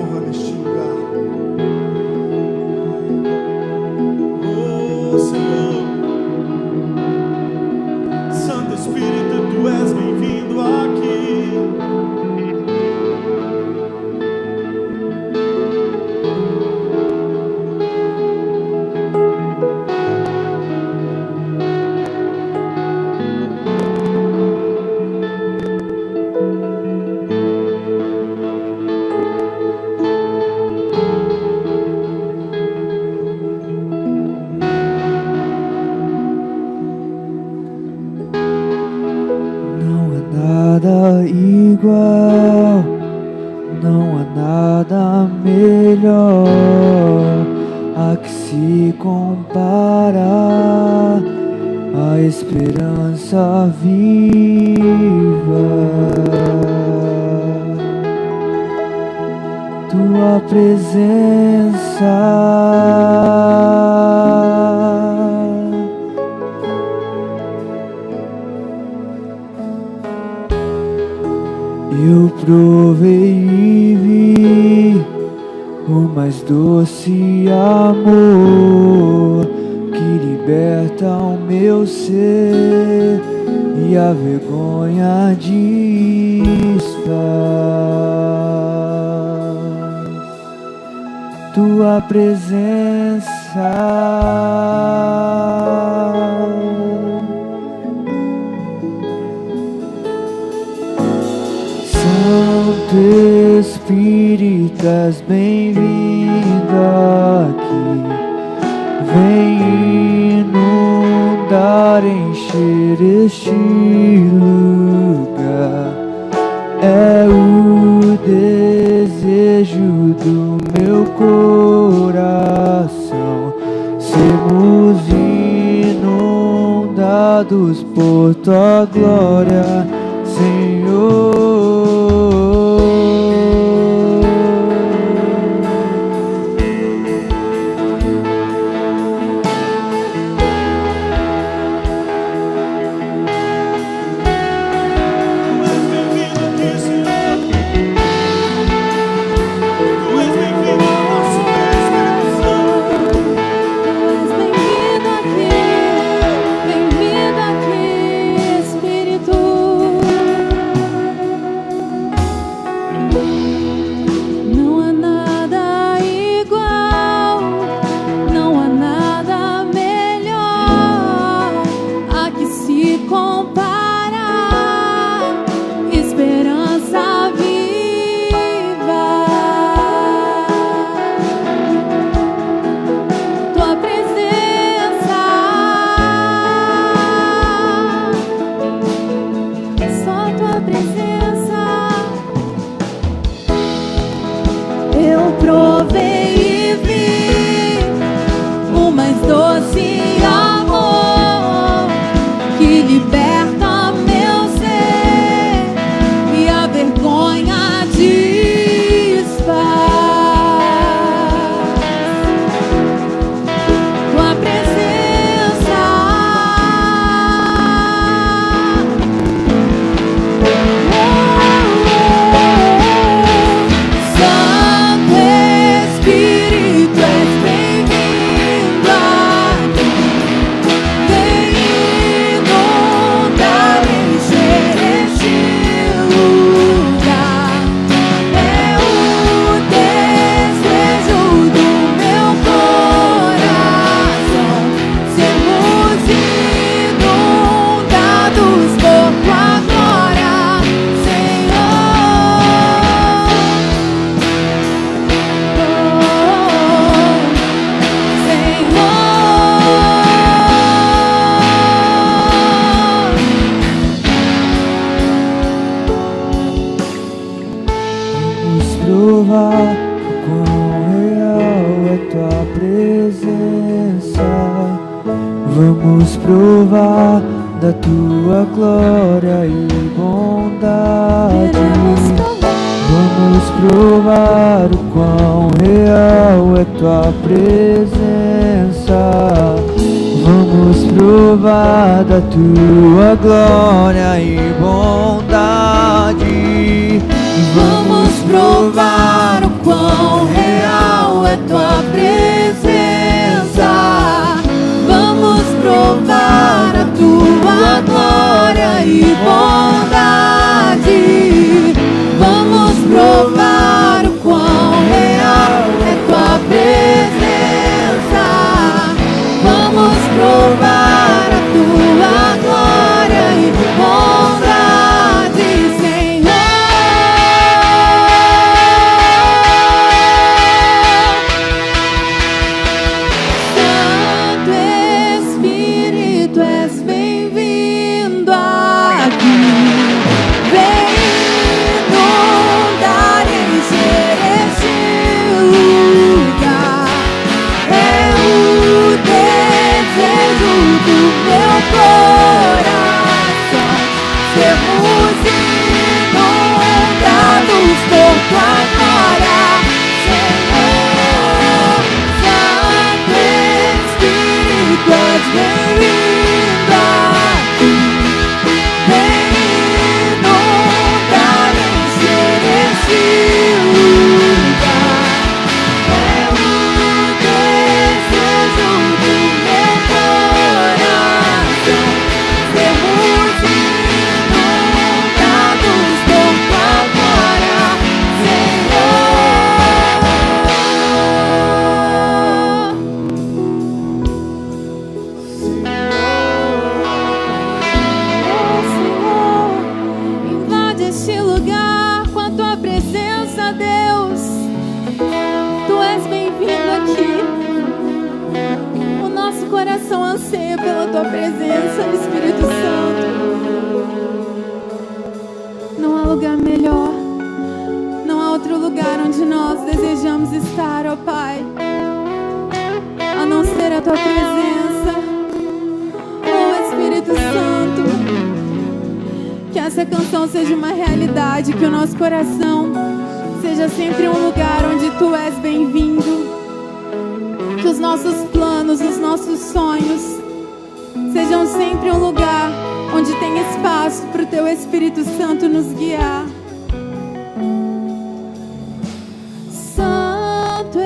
mova neste lugar. Oh, Senhor, Santo Espírito, Tu és bem-vindo aqui. Igual, não há nada melhor a que se compara a esperança viva. Tua presença, eu provei e vi o mais doce amor que liberta o meu ser e a vergonha desfaz. Tua presença, Santo Espírito, és bem-vindo aqui. Vem inundar, encher este lugar. É o desejo do meu coração sermos inundados por Tua glória, Senhor. provar o quão real é tua presença. Vamos provar da tua glória e bondade. Vamos provar o quão real é tua presença. Vamos provar da tua glória e bondade. Vamos provar o quão real é tua presença. Vamos provar a tua glória e bondade. Vamos provar o quão real é tua presença. Vamos provar a tua glória e bondade, Senhor. Santo Espírito, és bem-vindo aqui. Vem inundar e encher este lugar. É o desejo do meu coração. Sermos inundados por tua glória, Senhor. Santo Espírito, és bem-vindo aqui. Vem inundar e encher este lugar. É o desejo do meu coração. Sermos inundados por tua glória, Senhor. Invade este lugar com a tua presença, Deus. Tu és bem-vindo aqui. O nosso coração anseia pela tua presença, Espírito Santo. Não há lugar melhor, não há outro lugar onde nós desejamos estar, ó Pai, a não ser a tua presença. Oh Espírito Santo, que essa canção seja uma realidade, que o nosso coração seja sempre um lugar onde tu és bem-vindo. Que os nossos planos, os nossos sonhos sejam sempre um lugar onde tem espaço para o teu Espírito Santo nos guiar. Santo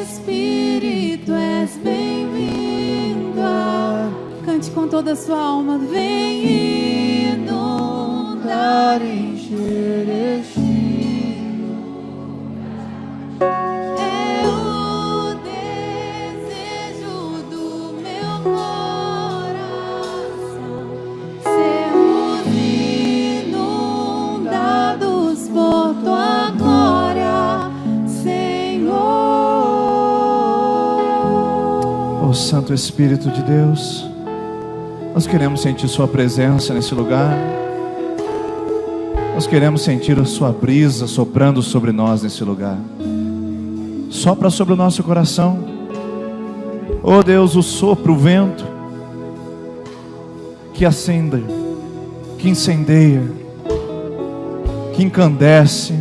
Espírito, és bem-vindo. Cante com toda a sua alma. Vem inundar e encher este lugar. É o desejo do meu coração. Sermos inundados por tua glória, Senhor. Ó Santo Espírito de Deus, nós queremos sentir sua presença nesse lugar. Nós queremos sentir a sua brisa soprando sobre nós nesse lugar. Sopra sobre o nosso coração. Oh Deus, o sopro, o vento que acende, que incendeia, que encandece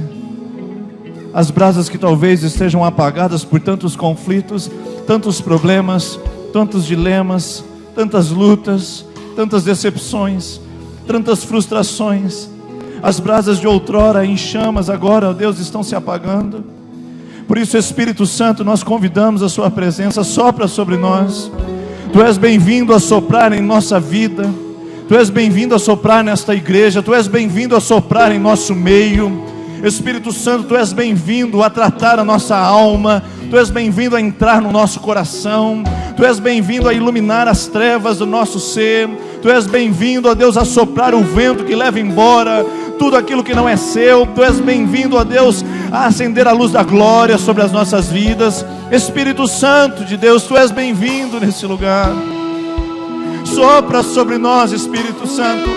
as brasas que talvez estejam apagadas por tantos conflitos, tantos problemas, tantos dilemas, tantas lutas, tantas decepções, tantas frustrações. As brasas de outrora em chamas agora, ó Deus, estão se apagando. Por isso, Espírito Santo, nós convidamos a sua presença. Sopra sobre nós. Tu és bem-vindo a soprar em nossa vida. Tu és bem-vindo a soprar nesta igreja. Tu és bem-vindo a soprar em nosso meio. Espírito Santo, tu és bem-vindo a tratar a nossa alma. Tu és bem-vindo a entrar no nosso coração. Tu és bem-vindo a iluminar as trevas do nosso ser. Tu és bem-vindo, ó Deus, a soprar o vento que leva embora tudo aquilo que não é seu. Tu és bem-vindo, ó Deus, a acender a luz da glória sobre as nossas vidas. Espírito Santo de Deus, tu és bem-vindo nesse lugar. Sopra sobre nós, Espírito Santo.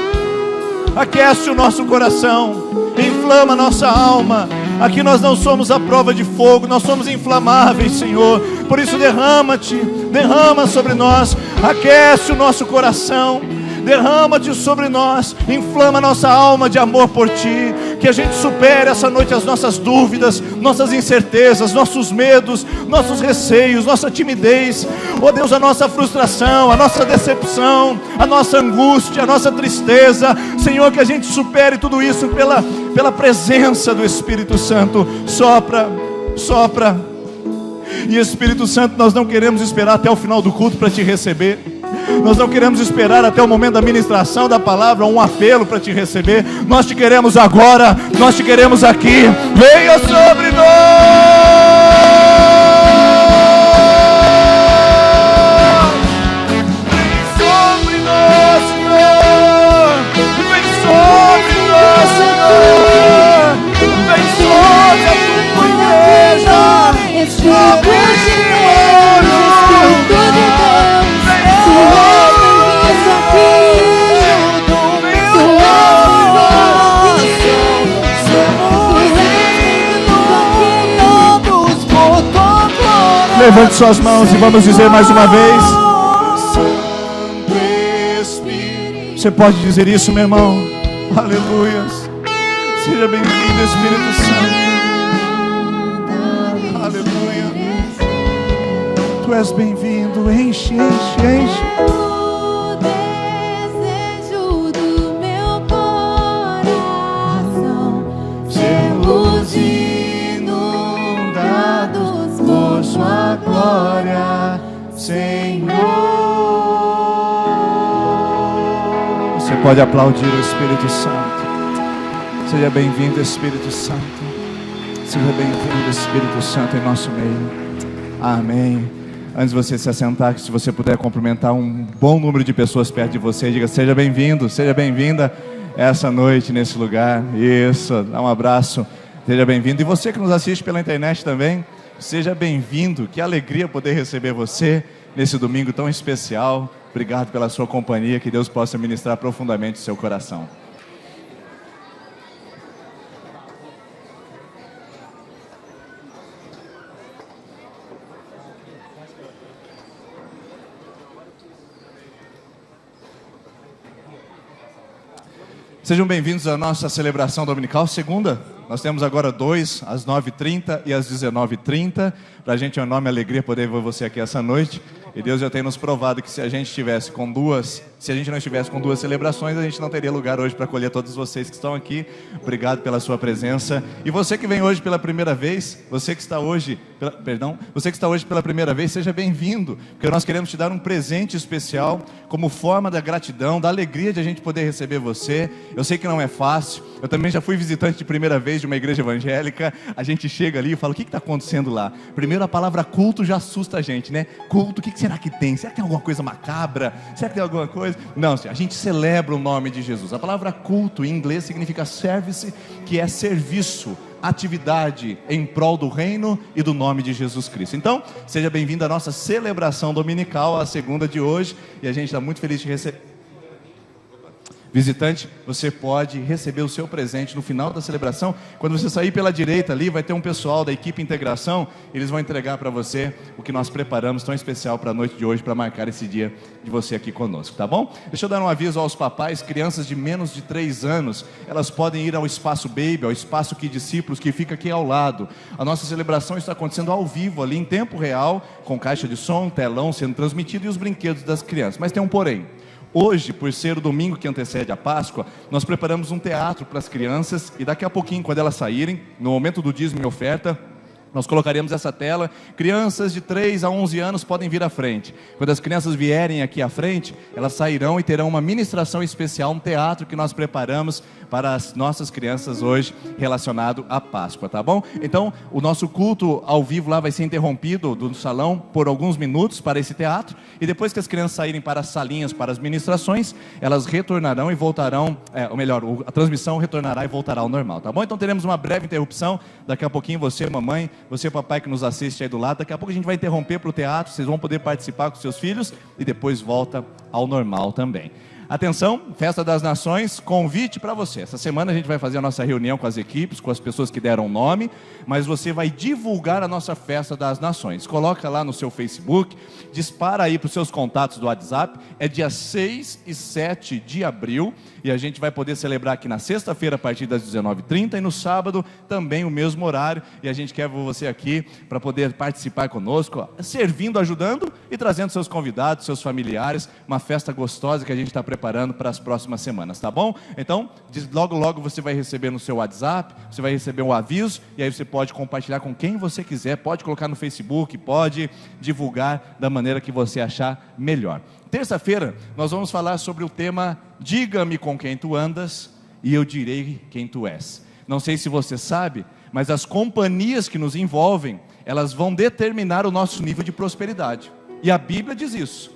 Aquece o nosso coração, inflama a nossa alma. Aqui nós não somos a prova de fogo, nós somos inflamáveis, Senhor. Por isso derrama-te, derrama sobre nós. Aquece o nosso coração. derrama-te sobre nós, inflama nossa alma de amor por Ti, que a gente supere essa noite as nossas dúvidas, nossas incertezas, nossos medos, nossos receios, nossa timidez, ó Deus, a nossa frustração, a nossa decepção, a nossa angústia, a nossa tristeza, Senhor, que a gente supere tudo isso pela presença do Espírito Santo. Sopra, e Espírito Santo, nós não queremos esperar até o final do culto para Te receber, nós não queremos esperar até o momento da ministração da palavra, um apelo para Te receber, nós Te queremos agora, nós Te queremos aqui, venha sobre nós, Senhor, vem sobre nós, Senhor, vem sobre a Tua igreja, Espírito de Deus, Tu és aqui, levante suas mãos e vamos dizer mais uma vez. Você pode dizer isso, meu irmão? Aleluia. Seja bem-vindo, Espírito Santo. Aleluia. Tu és bem-vindo. Enche, enche, enche. o desejo do meu coração, sermos inundados por Sua glória, Senhor. Você pode aplaudir o Espírito Santo. Seja bem-vindo, Espírito Santo. Seja bem-vindo, Espírito Santo, em nosso meio. Amém. Antes de você se assentar, se você puder cumprimentar um bom número de pessoas perto de você, diga: seja bem-vindo, seja bem-vinda essa noite nesse lugar. Isso, dá um abraço. Seja bem-vindo. E você que nos assiste pela internet também, seja bem-vindo. Que alegria poder receber você nesse domingo tão especial. Obrigado pela sua companhia. Que Deus possa ministrar profundamente o seu coração. Sejam bem-vindos à nossa celebração dominical, segunda. Nós temos agora 2, às 9h30 e às 19h30. Para a gente é um enorme alegria poder ver você aqui essa noite. E Deus já tem nos provado que se a gente estivesse com duas, se a gente não estivesse com duas celebrações, a gente não teria lugar hoje para acolher todos vocês que estão aqui. Obrigado pela sua presença. E você que vem hoje pela primeira vez, você que está hoje pela primeira vez, seja bem-vindo, porque nós queremos te dar um presente especial como forma da gratidão, da alegria de a gente poder receber você. Eu sei que não é fácil. Eu também já fui visitante de primeira vez de uma igreja evangélica. A gente chega ali e fala: o que está acontecendo lá? Primeiro, a palavra culto já assusta a gente, né? Culto, o que será que tem? Será que tem alguma coisa macabra? Será que tem alguma coisa? Não, a gente celebra o nome de Jesus. A palavra culto em inglês significa service, que é serviço, atividade em prol do reino e do nome de Jesus Cristo. Então, seja bem-vindo à nossa celebração dominical, a segunda de hoje, e a gente está muito feliz de receber. Visitante, você pode receber o seu presente no final da celebração. Quando você sair pela direita ali, vai ter um pessoal da equipe Integração. Eles vão entregar para você o que nós preparamos tão especial para a noite de hoje, para marcar esse dia de você aqui conosco, tá bom? Deixa eu dar um aviso aos papais. Crianças de menos de 3 anos, elas podem ir ao Espaço Baby, ao Espaço Kid Discípulos, que fica aqui ao lado. A nossa celebração está acontecendo ao vivo ali, em tempo real, com caixa de som, telão sendo transmitido e os brinquedos das crianças. Mas tem um porém. Hoje, por ser o domingo que antecede a Páscoa, nós preparamos um teatro para as crianças e daqui a pouquinho, quando elas saírem, no momento do dízimo e oferta, nós colocaremos essa tela. Crianças de 3 a 11 anos podem vir à frente. Quando as crianças vierem aqui à frente, elas sairão e terão uma ministração especial, um teatro que nós preparamos para as nossas crianças hoje, relacionado à Páscoa, tá bom? Então, o nosso culto ao vivo lá vai ser interrompido do salão por alguns minutos para esse teatro, e depois que as crianças saírem para as salinhas, para as ministrações, elas retornarão e voltarão, a transmissão retornará e voltará ao normal, tá bom? Então teremos uma breve interrupção, daqui a pouquinho você, mamãe, você, papai que nos assiste aí do lado, daqui a pouco a gente vai interromper para o teatro, vocês vão poder participar com seus filhos, e depois volta ao normal também. Atenção, Festa das Nações, convite para você. Essa semana a gente vai fazer a nossa reunião com as equipes, com as pessoas que deram nome, mas você vai divulgar a nossa Festa das Nações. Coloca lá no seu Facebook, dispara aí para os seus contatos do WhatsApp. É dia 6 e 7 de abril e a gente vai poder celebrar aqui na sexta-feira a partir das 19h30 e no sábado também o mesmo horário. E a gente quer você aqui para poder participar conosco, servindo, ajudando e trazendo seus convidados, seus familiares. Uma festa gostosa que a gente está preparando para as próximas semanas, tá bom? Então, logo logo você vai receber no seu WhatsApp, você vai receber um aviso e aí você pode compartilhar com quem você quiser, pode colocar no Facebook, pode divulgar da maneira que você achar melhor. Terça-feira nós vamos falar sobre o tema Diga-me com quem tu andas e eu direi quem tu és. Não sei se você sabe, mas as companhias que nos envolvem, elas vão determinar o nosso nível de prosperidade. E a Bíblia diz isso.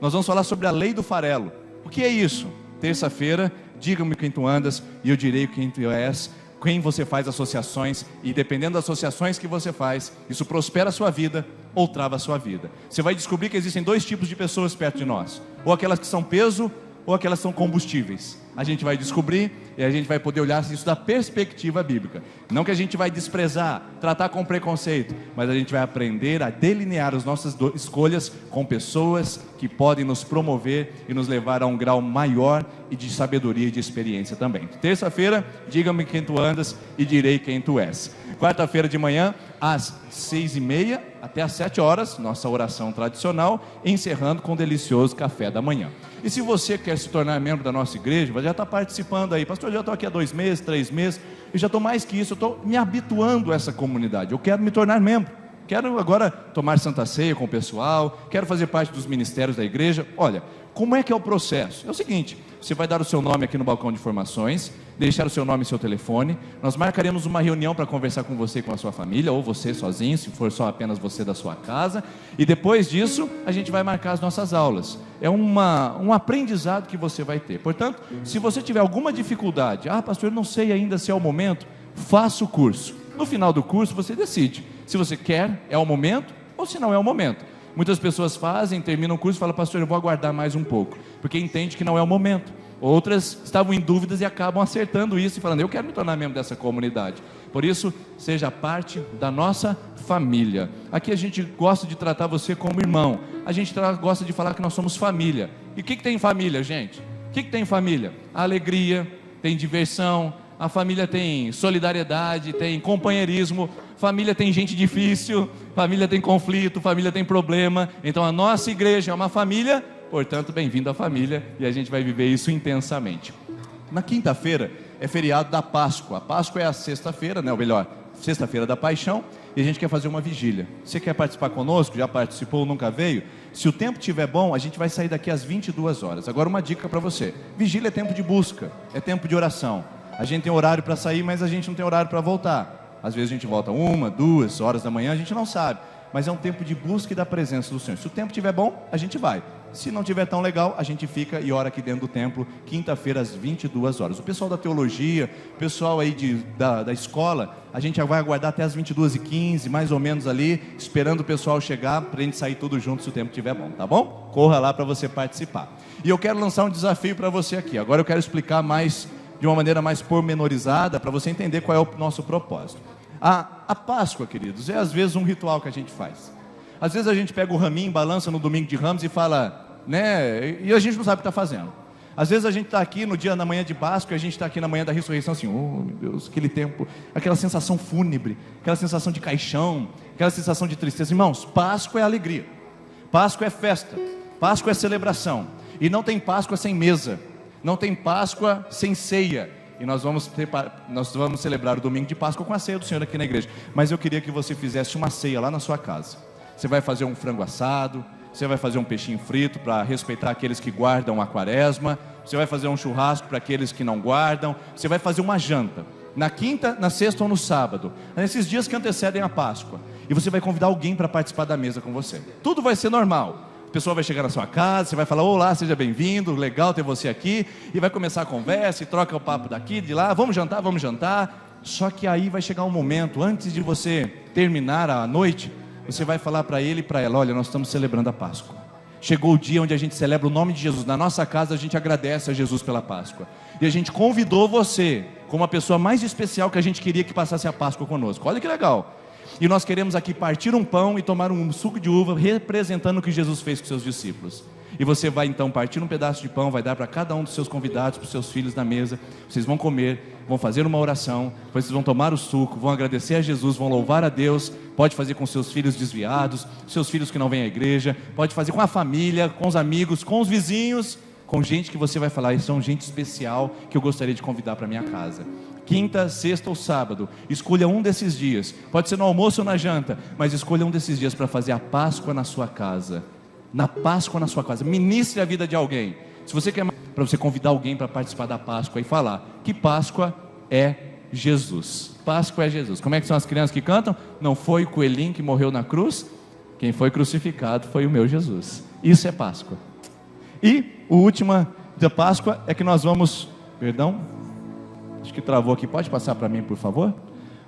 Nós vamos falar sobre a lei do farelo. O que é isso? Terça-feira, diga-me quem tu andas e eu direi quem tu és, quem você faz associações, e dependendo das associações que você faz, isso prospera a sua vida ou trava a sua vida. Você vai descobrir que existem dois tipos de pessoas perto de nós, ou aquelas que são peso, ou aquelas que são combustíveis. A gente vai descobrir e a gente vai poder olhar isso da perspectiva bíblica. Não que a gente vai desprezar, tratar com preconceito, mas a gente vai aprender a delinear as nossas escolhas com pessoas que podem nos promover e nos levar a um grau maior e de sabedoria e de experiência também. Terça-feira, diga-me quem tu andas e direi quem tu és. Quarta-feira de manhã, às 6h30 até às 7 horas, nossa oração tradicional, encerrando com um delicioso café da manhã. E se você quer se tornar membro da nossa igreja, já está participando aí, pastor, já estou aqui há 2 meses, 3 meses, e já estou mais que isso, eu estou me habituando a essa comunidade, eu quero me tornar membro, quero agora tomar Santa Ceia com o pessoal, quero fazer parte dos ministérios da igreja. Olha, como é que é o processo? É o seguinte, você vai dar o seu nome aqui no balcão de informações, deixar o seu nome e seu telefone, nós marcaremos uma reunião para conversar com você e com a sua família, ou você sozinho, se for só apenas você da sua casa, e depois disso, a gente vai marcar as nossas aulas. É um aprendizado que você vai ter. Portanto, se você tiver alguma dificuldade, pastor, eu não sei ainda se é o momento, faça o curso. No final do curso, você decide se você quer, é o momento, ou se não é o momento. Muitas pessoas fazem, terminam o curso e falam, pastor, eu vou aguardar mais um pouco, porque entende que não é o momento. Outras estavam em dúvidas e acabam acertando isso e falando, eu quero me tornar membro dessa comunidade. Por isso, seja parte da nossa família. Aqui a gente gosta de tratar você como irmão. A gente gosta de falar que nós somos família. E o que tem em família, gente? O que tem em família? A alegria, tem diversão, a família tem solidariedade, tem companheirismo, família tem gente difícil, família tem conflito, família tem problema. Então a nossa igreja é uma família. Portanto, bem-vindo à família e a gente vai viver isso intensamente. Na quinta-feira é feriado da Páscoa. A Páscoa é a sexta-feira, né? Ou melhor, sexta-feira da Paixão, e a gente quer fazer uma vigília. Você quer participar conosco? Já participou ou nunca veio? Se o tempo estiver bom, a gente vai sair daqui às 22 horas. Agora uma dica para você. Vigília é tempo de busca, é tempo de oração. A gente tem horário para sair, mas a gente não tem horário para voltar. Às vezes a gente volta 1, 2 horas da manhã, a gente não sabe. Mas é um tempo de busca e da presença do Senhor. Se o tempo estiver bom, a gente vai. Se não estiver tão legal, a gente fica e ora aqui dentro do templo, quinta-feira às 22 horas. O pessoal da teologia, o pessoal aí da escola, a gente já vai aguardar até às 22h15, mais ou menos ali, esperando o pessoal chegar, para a gente sair tudo junto se o tempo estiver bom, tá bom? Corra lá para você participar. E eu quero lançar um desafio para você aqui. Agora eu quero explicar mais, de uma maneira mais pormenorizada, para você entender qual é o nosso propósito. A Páscoa, queridos, é às vezes um ritual que a gente faz. Às vezes a gente pega o raminho, balança no domingo de Ramos e fala, né? E a gente não sabe o que está fazendo. Às vezes a gente está aqui no dia da manhã de Páscoa, e a gente está aqui na manhã da ressurreição assim, oh meu Deus, aquele tempo, aquela sensação fúnebre, aquela sensação de caixão, aquela sensação de tristeza. Irmãos, Páscoa é alegria, Páscoa é festa, Páscoa é celebração. E não tem Páscoa sem mesa, não tem Páscoa sem ceia. E nós vamos celebrar o domingo de Páscoa com a ceia do Senhor aqui na igreja. Mas eu queria que você fizesse uma ceia lá na sua casa. Você vai fazer um frango assado, você vai fazer um peixinho frito para respeitar aqueles que guardam a quaresma, você vai fazer um churrasco para aqueles que não guardam, você vai fazer uma janta, na quinta, na sexta ou no sábado, nesses dias que antecedem a Páscoa. E você vai convidar alguém para participar da mesa com você. Tudo vai ser normal. A pessoa vai chegar na sua casa, você vai falar, olá, seja bem-vindo, legal ter você aqui. E vai começar a conversa, e troca o papo daqui, de lá, vamos jantar, vamos jantar. Só que aí vai chegar um momento, antes de você terminar a noite, você vai falar para ele e para ela, olha, nós estamos celebrando a Páscoa. Chegou o dia onde a gente celebra o nome de Jesus. Na nossa casa a gente agradece a Jesus pela Páscoa. E a gente convidou você como a pessoa mais especial que a gente queria que passasse a Páscoa conosco. Olha que legal. E nós queremos aqui partir um pão e tomar um suco de uva, representando o que Jesus fez com seus discípulos. E você vai então partir um pedaço de pão, vai dar para cada um dos seus convidados, para os seus filhos na mesa. Vocês vão comer, vão fazer uma oração, depois vocês vão tomar o suco, vão agradecer a Jesus, vão louvar a Deus. Pode fazer com seus filhos desviados, seus filhos que não vêm à igreja, pode fazer com a família, com os amigos, com os vizinhos, com gente que você vai falar, isso é gente especial que eu gostaria de convidar para minha casa. Quinta, sexta ou sábado, escolha um desses dias, pode ser no almoço ou na janta, mas escolha um desses dias para fazer a Páscoa na sua casa. Na Páscoa na sua casa, ministre a vida de alguém. Se você quer, para você convidar alguém para participar da Páscoa e falar que Páscoa é Jesus. Páscoa é Jesus. Como é que são as crianças que cantam? Não foi o coelhinho que morreu na cruz? Quem foi crucificado foi o meu Jesus. Isso é Páscoa. E o último da Páscoa é que nós vamos, acho que travou aqui, pode passar para mim por favor?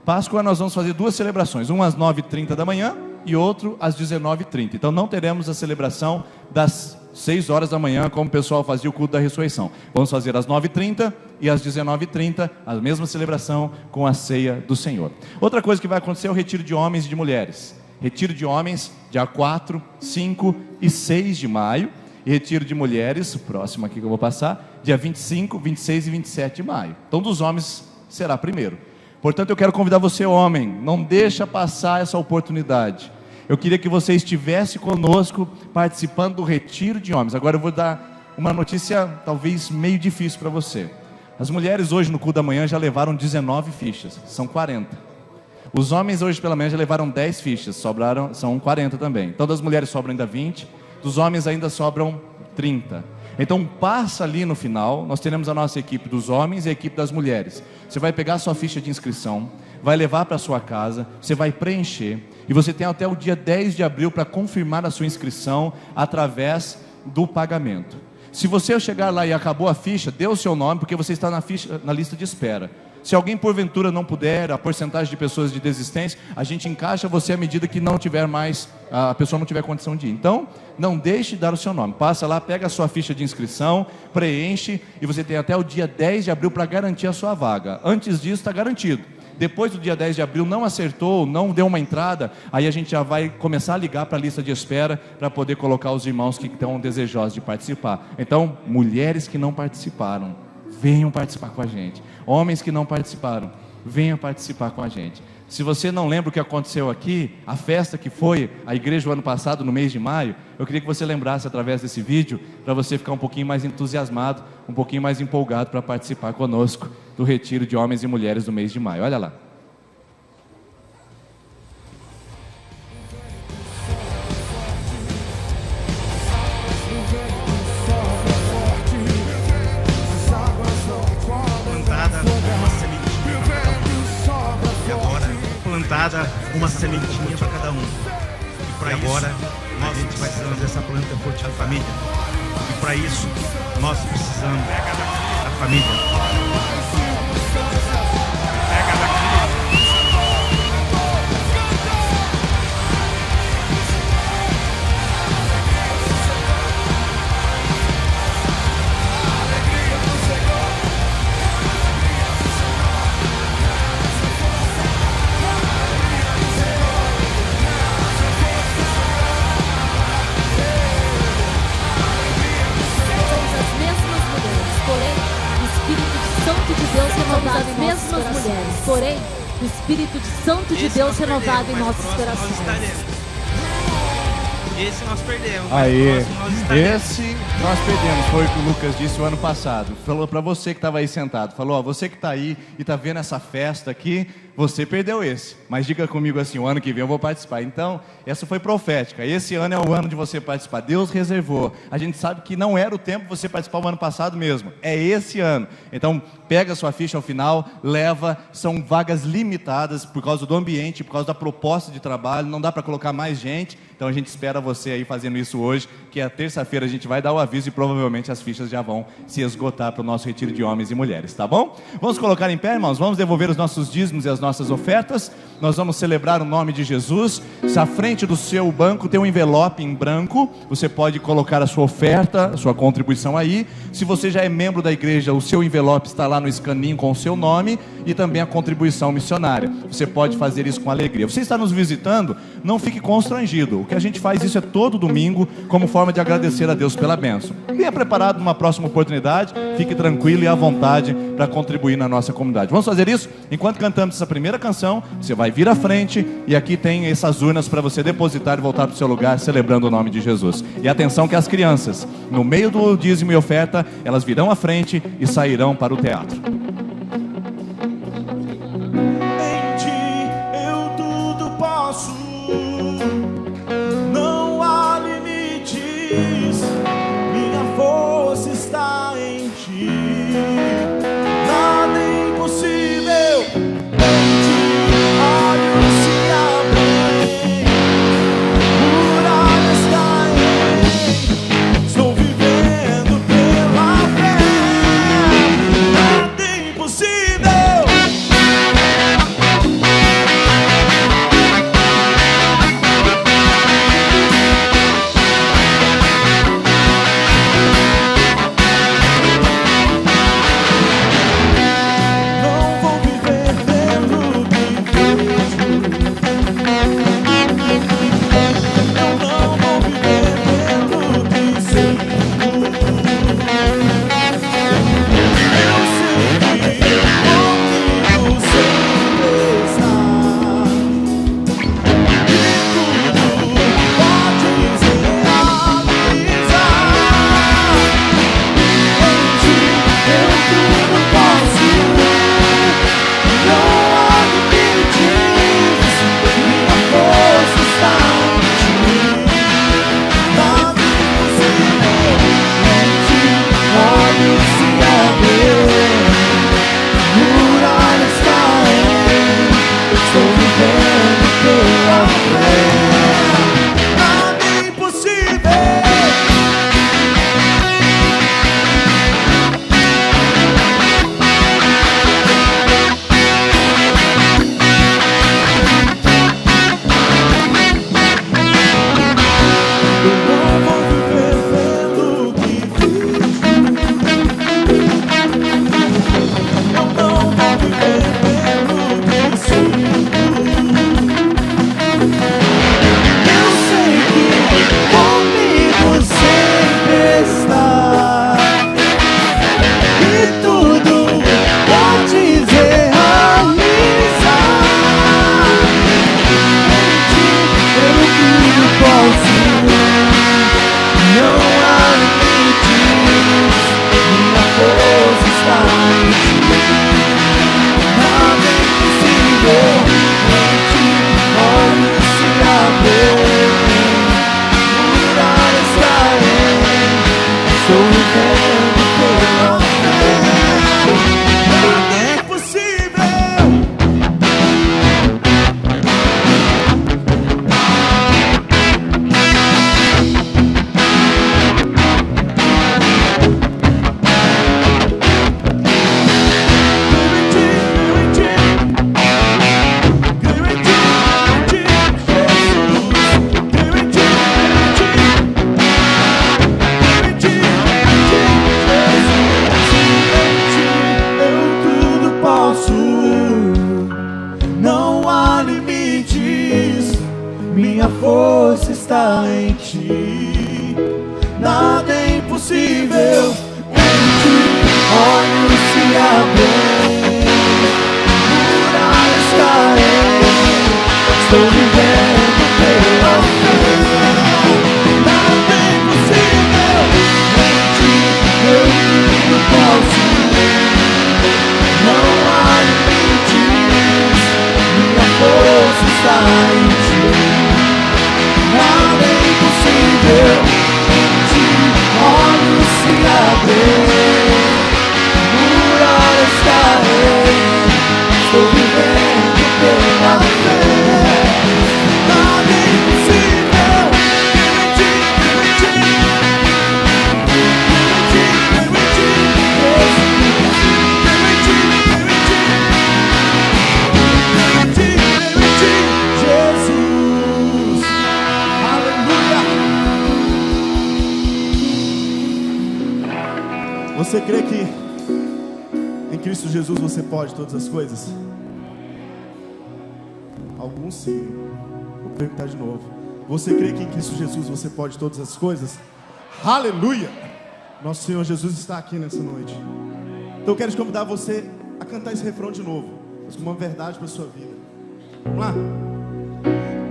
Páscoa nós vamos fazer duas celebrações, uma às 9h30 da manhã e outro às 19h30. Então não teremos a celebração das 6 horas da manhã, como o pessoal fazia o culto da ressurreição. Vamos fazer às 9h30 e às 19h30, a mesma celebração com a ceia do Senhor. Outra coisa que vai acontecer é o retiro de homens e de mulheres. Retiro de homens, dia 4, 5 e 6 de maio. E retiro de mulheres, o próximo aqui que eu vou passar, dia 25, 26 e 27 de maio. Então dos homens será primeiro. Portanto, eu quero convidar você, homem, não deixa passar essa oportunidade. Eu queria que você estivesse conosco participando do retiro de homens. Agora eu vou dar uma notícia talvez meio difícil para você. As mulheres hoje no culto da manhã já levaram 19 fichas, são 40. Os homens hoje pela manhã já levaram 10 fichas, são 40 também. Então das mulheres sobram ainda 20, dos homens ainda sobram 30. Então passa ali no final, nós teremos a nossa equipe dos homens e a equipe das mulheres. Você vai pegar a sua ficha de inscrição, vai levar para a sua casa, você vai preencher, e você tem até o dia 10 de abril para confirmar a sua inscrição através do pagamento. Se você chegar lá e acabou a ficha, dê o seu nome, porque você está na lista de espera. Se alguém porventura não puder, a porcentagem de pessoas de desistência, a gente encaixa você à medida que não tiver mais, a pessoa não tiver condição de ir. Então, não deixe de dar o seu nome. Passa lá, pega a sua ficha de inscrição, preenche, e você tem até o dia 10 de abril para garantir a sua vaga. Antes disso, está garantido. Depois do dia 10 de abril, não acertou, não deu uma entrada, aí a gente já vai começar a ligar para a lista de espera, para poder colocar os irmãos que estão desejosos de participar. Então, mulheres que não participaram, venham participar com a gente. Homens que não participaram, venham participar com a gente. Se você não lembra o que aconteceu aqui, a festa que foi a igreja o ano passado, no mês de maio, eu queria que você lembrasse através desse vídeo, para você ficar um pouquinho mais entusiasmado, um pouquinho mais empolgado para participar conosco do retiro de homens e mulheres do mês de maio. Olha lá. Uma sementinha para cada um. E para agora a gente vai fazer essa planta forte da família. E para isso nós precisamos da família. Porém, o Espírito Santo de Deus renovado em nossos corações. Esse nós perdemos. Aí, esse nós perdemos. Foi o que o Lucas disse o ano passado. Falou para você que estava aí sentado. Falou, ó, você que está aí e está vendo essa festa aqui, você perdeu esse. Mas diga comigo assim, o ano que vem eu vou participar. Então, essa foi profética. Esse ano é o ano de você participar. Deus reservou. A gente sabe que não era o tempo de você participar o ano passado mesmo. É esse ano. Então, pega a sua ficha ao final, leva. São vagas limitadas por causa do ambiente, por causa da proposta de trabalho. Não dá para colocar mais gente. Então, a gente espera você aí fazendo isso hoje, que a terça-feira a gente vai dar o aviso e provavelmente as fichas já vão se esgotar para o nosso retiro de homens e mulheres, tá bom? Vamos colocar em pé, irmãos? Vamos devolver os nossos dízimos e as nossas ofertas. Nós vamos celebrar o nome de Jesus. Se à frente do seu banco tem um envelope em branco, você pode colocar a sua oferta, a sua contribuição aí. Se você já é membro da igreja, o seu envelope está lá no escaninho com o seu nome e também a contribuição missionária. Você pode fazer isso com alegria. Você está nos visitando, não fique constrangido. O que a gente faz isso é todo domingo, como forma de agradecer a Deus pela bênção. Venha preparado numa próxima oportunidade, fique tranquilo e à vontade para contribuir na nossa comunidade. Vamos fazer isso? Enquanto cantamos essa primeira canção, você vai vir à frente e aqui tem essas urnas para você depositar e voltar para o seu lugar celebrando o nome de Jesus. E atenção que as crianças, no meio do dízimo e oferta, elas virão à frente e sairão para o teatro. Em ti eu tudo posso, não há limites, minha força está em ti, nada é impossível. Em ti olhos se abrem, muralhas caem, estou vivendo pela fé, nada é impossível. Não vou viver pelo que vejo, eu não vou viver pelo que sinto. Eu sei que comigo sempre está, e tudo podes realizar. Em ti eu tudo posso, não há limites, minha força está em ti, nada é impossível. Em ti olhos se abrem, muralhas caem, estou vivendo pela fé, nada é impossível. Eu não vou viver pelo que vejo, eu não vou viver pelo que sinto. Eu sei que comigo sempre está, e tudo podes realizar. Em ti eu tudo posso, não há limites, minha força está em ti, nada é impossível. Em ti olhos se abrem, muralhas caem, estou vivendo pela fé, nada é impossível. Não há limites, minha força está em ti, nada é impossível. Em ti olhos se abrem, muralhas caem, estou vivendo pela fé, nada é impossível. Em ti eu tudo posso, não há limites, minha força está em ti, nada é impossível. Em ti olhos se abrem, muralhas caem, estou vivendo pela Você crê que em Cristo Jesus você pode todas as coisas? Alguns sim. Vou perguntar de novo. Você crê que em Cristo Jesus você pode todas as coisas? Aleluia! Nosso Senhor Jesus está aqui nessa noite. Então eu quero te convidar você a cantar esse refrão de novo, mas com uma verdade para a sua vida. Vamos lá?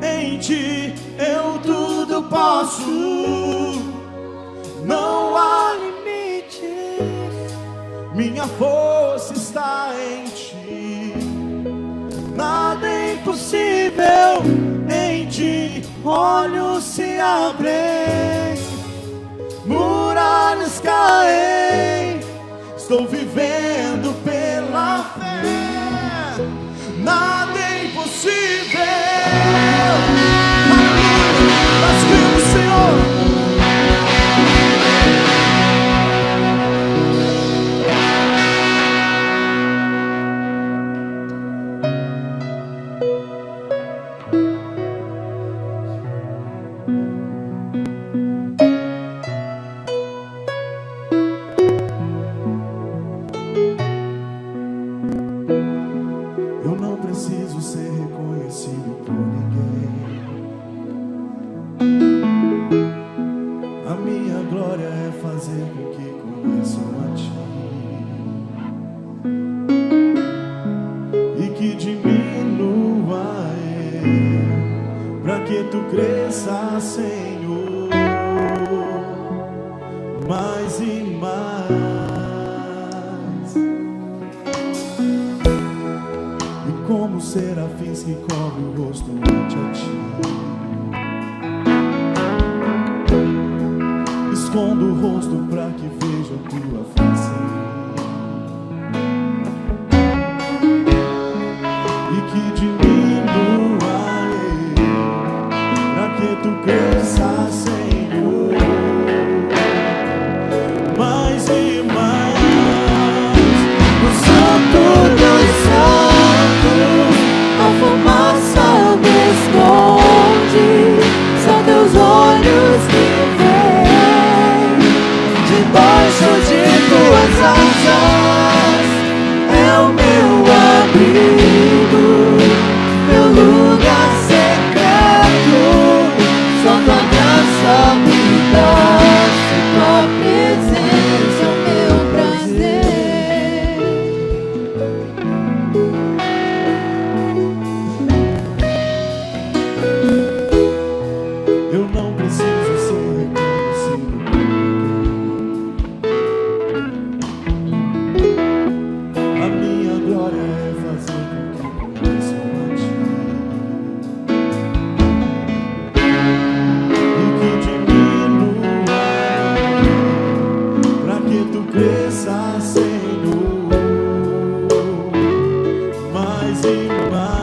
Em Ti eu tudo posso, não há limites, minha força está em Ti, nada é impossível. Em Ti olhos se abrem, muralhas caem, estou vivendo pela fé, nada é impossível. Nós cremos, Senhor. Eu não preciso ser reconhecido por ninguém. A minha glória é fazer com que conheçam a Ti e que diminua eu, pra que Tu cresça, Senhor, mais e mais. E como serafins que cobrem o rosto ante a Ti, escondo o rosto pra que veja a Tua face e que diminua eu, pra que Tu cresça, Senhor, mais e mais. No Santo dos Santos a fumaça me esconde, são Teus olhos que veem, debaixo de Tuas asas é o meu abrigo, meu lugar secreto, só Tua graça me dá, Tua presença é o meu prazer. Eu não preciso ser reconhecido por ninguém. A minha glória é fazer com que conheçam a Ti e que diminua pra que Tu cresça, Senhor, mais e mais.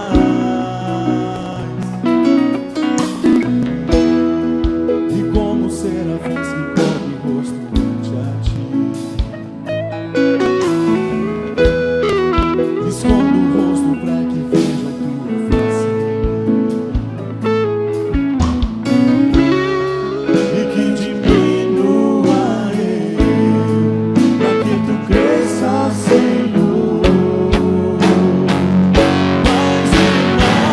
E como serafins que cobrem o rosto ante a Ti, escondo o rosto pra que veja a Tua face e que diminua eu, pra que Tu cresça, Senhor, mais e mais.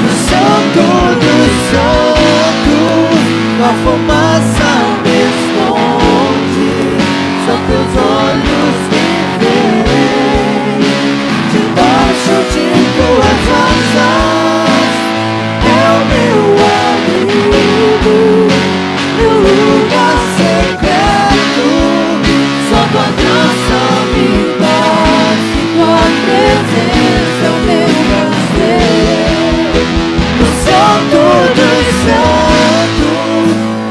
No Santo dos Santos a fumaça me esconde, são Teus olhos que veem, debaixo de Tuas asas é o meu abrigo, meu lugar secreto, só Tua graça me dá, Tua presença é o meu prazer. No Santo dos Santos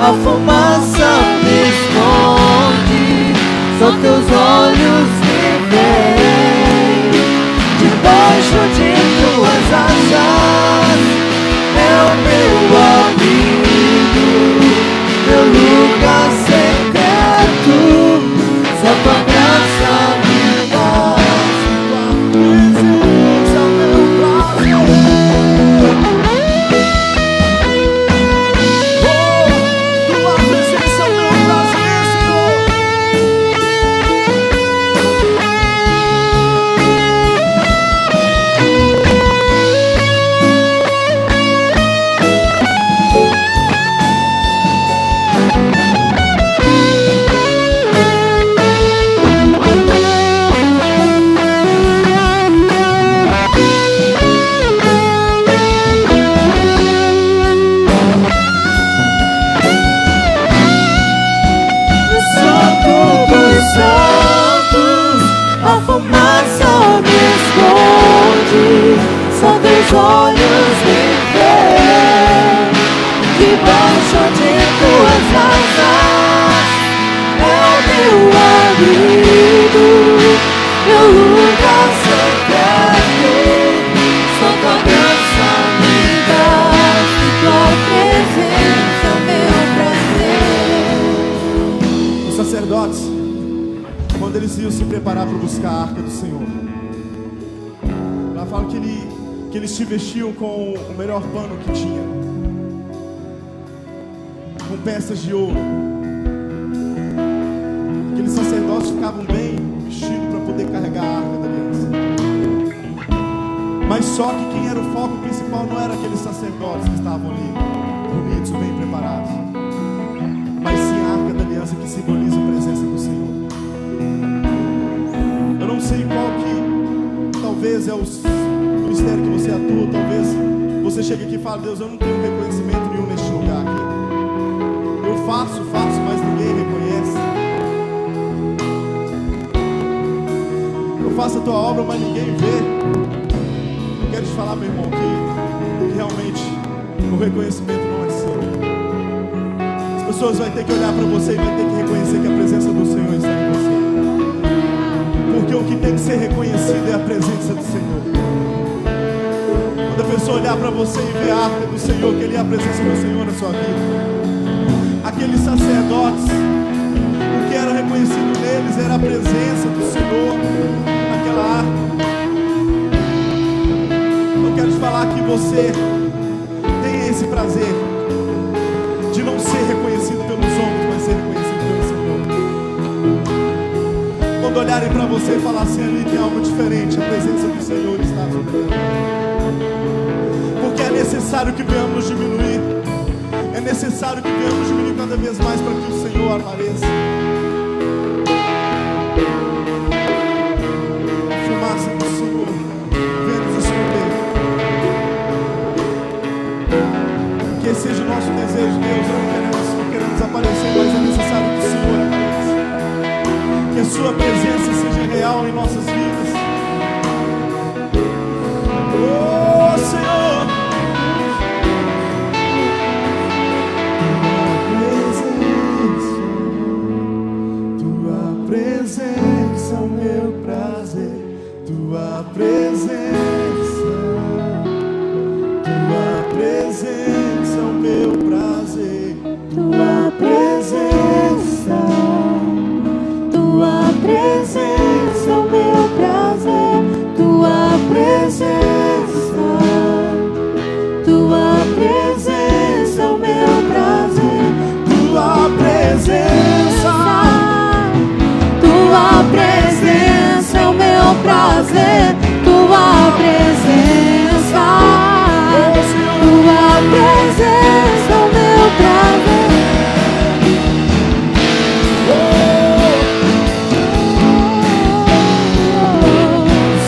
a fumaça me esconde, são Teus olhos que veem, debaixo de Tuas asas é o meu abrigo, meu lugar secreto, só Tua graça me dá, Tua presença é o meu prazer. Oh, Tua Debaixo de tuas asas é o meu abrigo, meu lugar secreto. Só tua graça me dá, tua presença é o meu prazer. Os sacerdotes, quando eles iam se preparar para buscar a arca do Senhor, lá fala que eles se vestiam com o melhor pano que tinha, com peças de ouro. Aqueles sacerdotes ficavam bem vestidos para poder carregar a arca da aliança. Mas só que quem era o foco principal não era aqueles sacerdotes que estavam ali, bonitos, bem preparados, mas sim a arca da aliança, que simboliza a presença do Senhor. Eu não sei qual que talvez é o ministério que você atua. Talvez você chegue aqui e fale: Deus, eu não tenho reconhecimento nenhum neste lugar aqui. Eu faço, mas ninguém reconhece. Eu faço a tua obra, mas ninguém vê. Eu quero te falar, meu irmão, que realmente o reconhecimento não é seu. As pessoas vão ter que olhar para você e vai ter que reconhecer que a presença do Senhor está em você. Porque o que tem que ser reconhecido é a presença do Senhor. Quando a pessoa olhar para você e ver a arca do Senhor, que ele é a presença do Senhor na sua vida. Aqueles sacerdotes, o que era reconhecido neles era a presença do Senhor naquela arca. Eu quero te falar que você tem esse prazer de não ser reconhecido pelos homens, mas ser reconhecido pelo Senhor. Quando olharem para você e falar assim: ali tem algo diferente, a presença do Senhor está sobre ele. Porque é necessário que venhamos diminuir, é necessário que venhamos diminuir cada vez mais para que o Senhor apareça. A fumaça do Senhor venha nos esconder. Que esse seja o nosso desejo, Deus. Não queremos aparecer, mas é necessário que o Senhor apareça. Que a sua presença seja real em nossas vidas. Oh, Senhor, tua presença é o meu prazer. Tua presença é o meu prazer. Tua presença é o meu prazer. Tua presença é o meu prazer. Tua presença é o meu prazer. Tua presença é o meu prazer.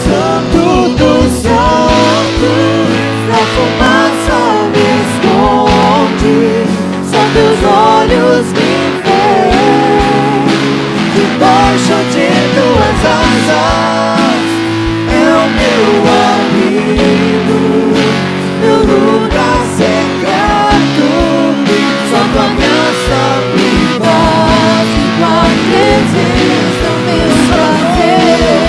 Santo dos santos, na fumaça me esconde, só teus olhos me veem. Debaixo de tuas asas é o meu abrigo, meu lugar secreto. Só tua graça me basta, tua presença é o meu prazer.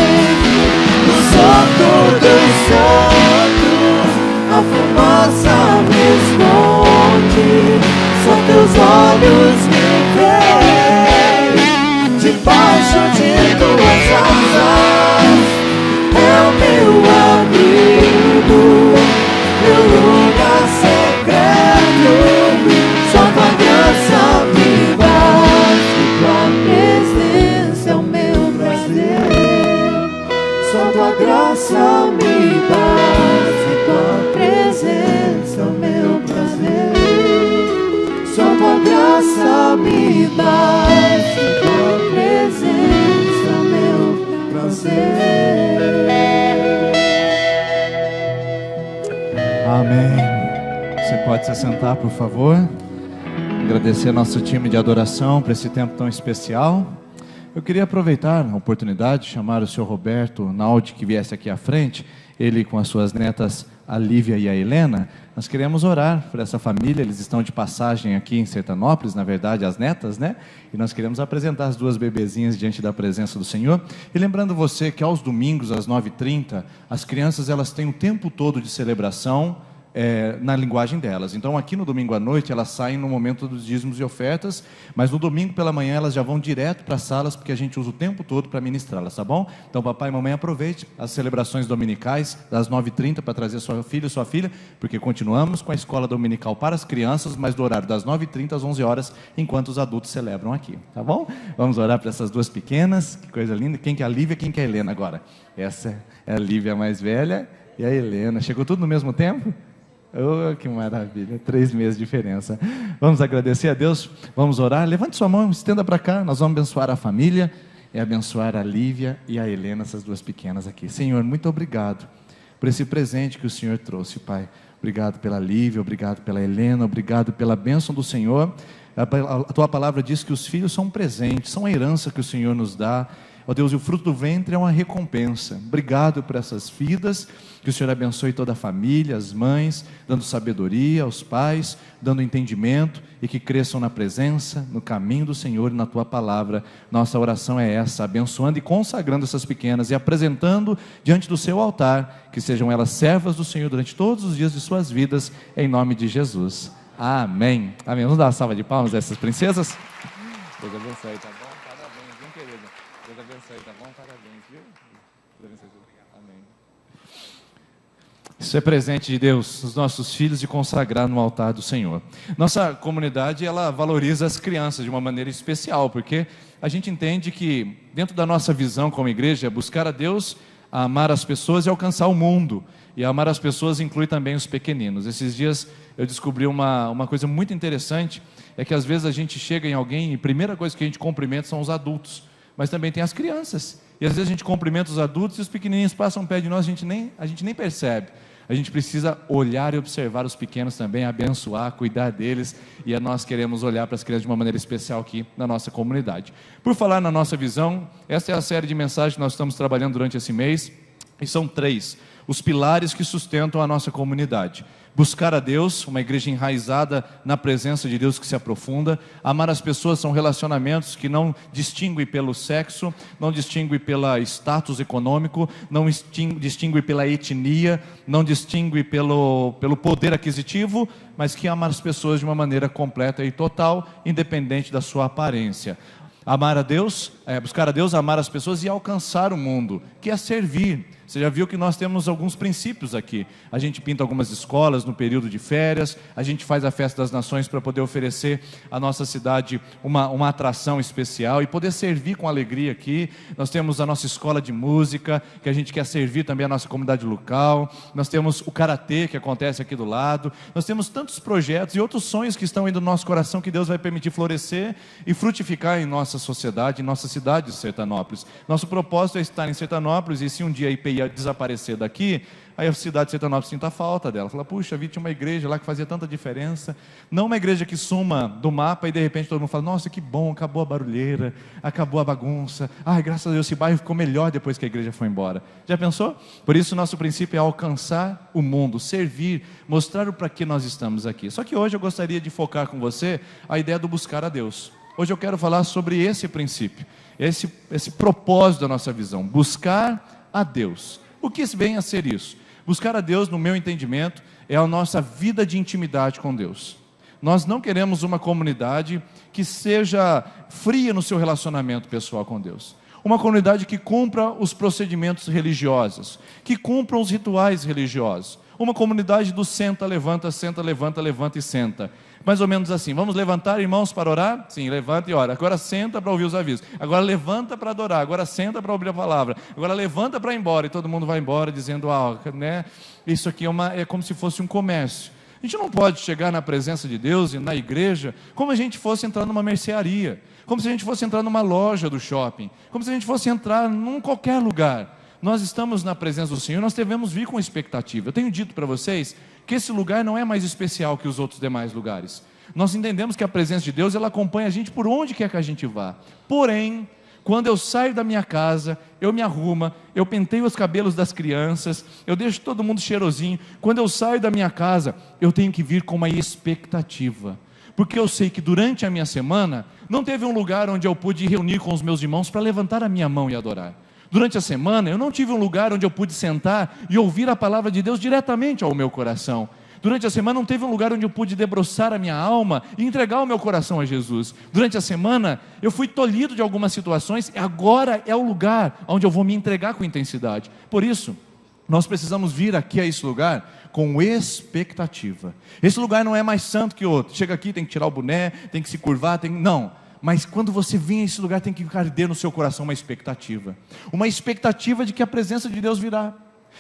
No Santo dos santos, a fumaça me esconde, só teus olhos me veem. Debaixo de tuas asas é o meu abrigo, meu lugar secreto. Só tua graça me basta, tua presença é o meu prazer. Só tua graça me basta, tua presença é o meu prazer. Só tua graça me basta, tua presença é o meu prazer. Amém. Você pode se sentar, por favor. Agradecer nosso time de adoração por esse tempo tão especial. Eu queria aproveitar a oportunidade de chamar o senhor Roberto Naldi que viesse aqui à frente. Ele com as suas netas a Lívia e a Helena, nós queremos orar por essa família. Eles estão de passagem aqui em Sertanópolis, na verdade, as netas, né? E nós queremos apresentar as duas bebezinhas diante da presença do Senhor. E lembrando você que aos domingos, às 9h30, as crianças elas têm o tempo todo de celebração, na linguagem delas. Então aqui no domingo à noite elas saem no momento dos dízimos e ofertas, mas no domingo pela manhã elas já vão direto para as salas, porque a gente usa o tempo todo para ministrá-las, tá bom? Então papai e mamãe, aproveite as celebrações dominicais das 9h30 para trazer sua filha e sua filha, porque continuamos com a escola dominical para as crianças, mas do horário das 9h30 às 11 horas, enquanto os adultos celebram aqui, tá bom? Vamos orar para essas duas pequenas, que coisa linda. Quem que é a Lívia, quem que é a Helena agora? Essa é a Lívia mais velha e a Helena. Chegou tudo no mesmo tempo? Oh, que maravilha, 3 meses de diferença. Vamos agradecer a Deus, vamos orar. Levante sua mão, estenda para cá. Nós vamos abençoar a família e abençoar a Lívia e a Helena, essas duas pequenas aqui. Senhor, muito obrigado por esse presente que o Senhor trouxe, Pai. Obrigado pela Lívia, obrigado pela Helena, obrigado pela bênção do Senhor. A tua palavra diz que os filhos são presentes, são a herança que o Senhor nos dá. Ó Deus, e o fruto do ventre é uma recompensa. Obrigado por essas vidas, que o Senhor abençoe toda a família, as mães, dando sabedoria aos pais, dando entendimento, e que cresçam na presença, no caminho do Senhor e na Tua palavra. Nossa oração é essa, abençoando e consagrando essas pequenas, e apresentando diante do Seu altar, que sejam elas servas do Senhor durante todos os dias de suas vidas, em nome de Jesus. Amém. Amém. Vamos dar uma salva de palmas a essas princesas? Deus abençoe, tá bom? Parabéns, viu, querida? Deus abençoe, tá bom? Parabéns, viu? Deus abençoe. Amém. Isso é presente de Deus, os nossos filhos, de consagrar no altar do Senhor. Nossa comunidade, ela valoriza as crianças de uma maneira especial, porque a gente entende que, dentro da nossa visão como igreja, buscar a Deus, amar as pessoas e alcançar o mundo. E amar as pessoas inclui também os pequeninos. Esses dias eu descobri uma coisa muito interessante, é que às vezes a gente chega em alguém e a primeira coisa que a gente cumprimenta são os adultos, mas também tem as crianças. E às vezes a gente cumprimenta os adultos e os pequenininhos passam perto de nós, a gente nem percebe. A gente precisa olhar e observar os pequenos também, abençoar, cuidar deles, e nós queremos olhar para as crianças de uma maneira especial aqui na nossa comunidade. Por falar na nossa visão, essa é a série de mensagens que nós estamos trabalhando durante esse mês, e são 3, os pilares que sustentam a nossa comunidade. Buscar a Deus, uma igreja enraizada na presença de Deus que se aprofunda. Amar as pessoas são relacionamentos que não distinguem pelo sexo, não distinguem pelo status econômico, não distinguem pela etnia, não distinguem pelo poder aquisitivo, mas que amar as pessoas de uma maneira completa e total, independente da sua aparência. Amar a Deus, buscar a Deus, amar as pessoas e alcançar o mundo, que é servir. Você já viu que nós temos alguns princípios aqui. A gente pinta algumas escolas no período de férias, a gente faz a Festa das Nações para poder oferecer à nossa cidade uma atração especial e poder servir com alegria aqui. Nós temos a nossa escola de música, que a gente quer servir também a nossa comunidade local. Nós temos o karatê, que acontece aqui do lado. Nós temos tantos projetos e outros sonhos que estão indo no nosso coração, que Deus vai permitir florescer e frutificar em nossa sociedade, em nossa cidade de Sertanópolis. Nosso propósito é estar em Sertanópolis, e se um dia a IPI desaparecer daqui, aí a cidade de Sertanópolis sinta a falta dela. Fala, puxa, vi, tinha uma igreja lá que fazia tanta diferença. Não uma igreja que suma do mapa e de repente todo mundo fala, nossa, que bom, acabou a barulheira, acabou a bagunça. Ai, graças a Deus, esse bairro ficou melhor depois que a igreja foi embora. Já pensou? Por isso nosso princípio é alcançar o mundo, servir, mostrar o para que nós estamos aqui. Só que hoje eu gostaria de focar com você a ideia do buscar a Deus. Hoje eu quero falar sobre esse princípio, esse propósito da nossa visão, buscar a Deus. O que vem a ser isso? Buscar a Deus, no meu entendimento, é a nossa vida de intimidade com Deus. Nós não queremos uma comunidade que seja fria no seu relacionamento pessoal com Deus. Uma comunidade que cumpra os procedimentos religiosos, que cumpra os rituais religiosos. Uma comunidade do senta, levanta, levanta e senta. Mais ou menos assim, vamos levantar, irmãos, para orar? Sim, levanta e ora. Agora senta para ouvir os avisos. Agora levanta para adorar. Agora senta para ouvir a palavra. Agora levanta para ir embora. E todo mundo vai embora dizendo, isso aqui é como se fosse um comércio. A gente não pode chegar na presença de Deus e na igreja como a gente fosse entrar numa mercearia, como se a gente fosse entrar numa loja do shopping, como se a gente fosse entrar num qualquer lugar. Nós estamos na presença do Senhor, nós devemos vir com expectativa. Eu tenho dito para vocês que esse lugar não é mais especial que os outros demais lugares. Nós entendemos que a presença de Deus, ela acompanha a gente por onde quer que a gente vá. Porém, Quando eu saio da minha casa, eu me arrumo, eu penteio os cabelos das crianças, eu deixo todo mundo cheirosinho. Quando eu saio da minha casa, eu tenho que vir com uma expectativa, porque eu sei que durante a minha semana, não teve um lugar onde eu pude reunir com os meus irmãos para levantar a minha mão e adorar. Durante a semana, eu não tive um lugar onde eu pude sentar e ouvir a palavra de Deus diretamente ao meu coração. Durante a semana não teve um lugar onde eu pude debruçar a minha alma e entregar o meu coração a Jesus. Durante a semana eu fui tolhido de algumas situações e agora é o lugar onde eu vou me entregar com intensidade. Por isso, nós precisamos vir aqui a esse lugar com expectativa. Esse lugar não é mais santo que outro. Chega aqui, tem que tirar o boné, tem que se curvar, não. Mas quando você vem a esse lugar, tem que arder no seu coração uma expectativa de que a presença de Deus virá.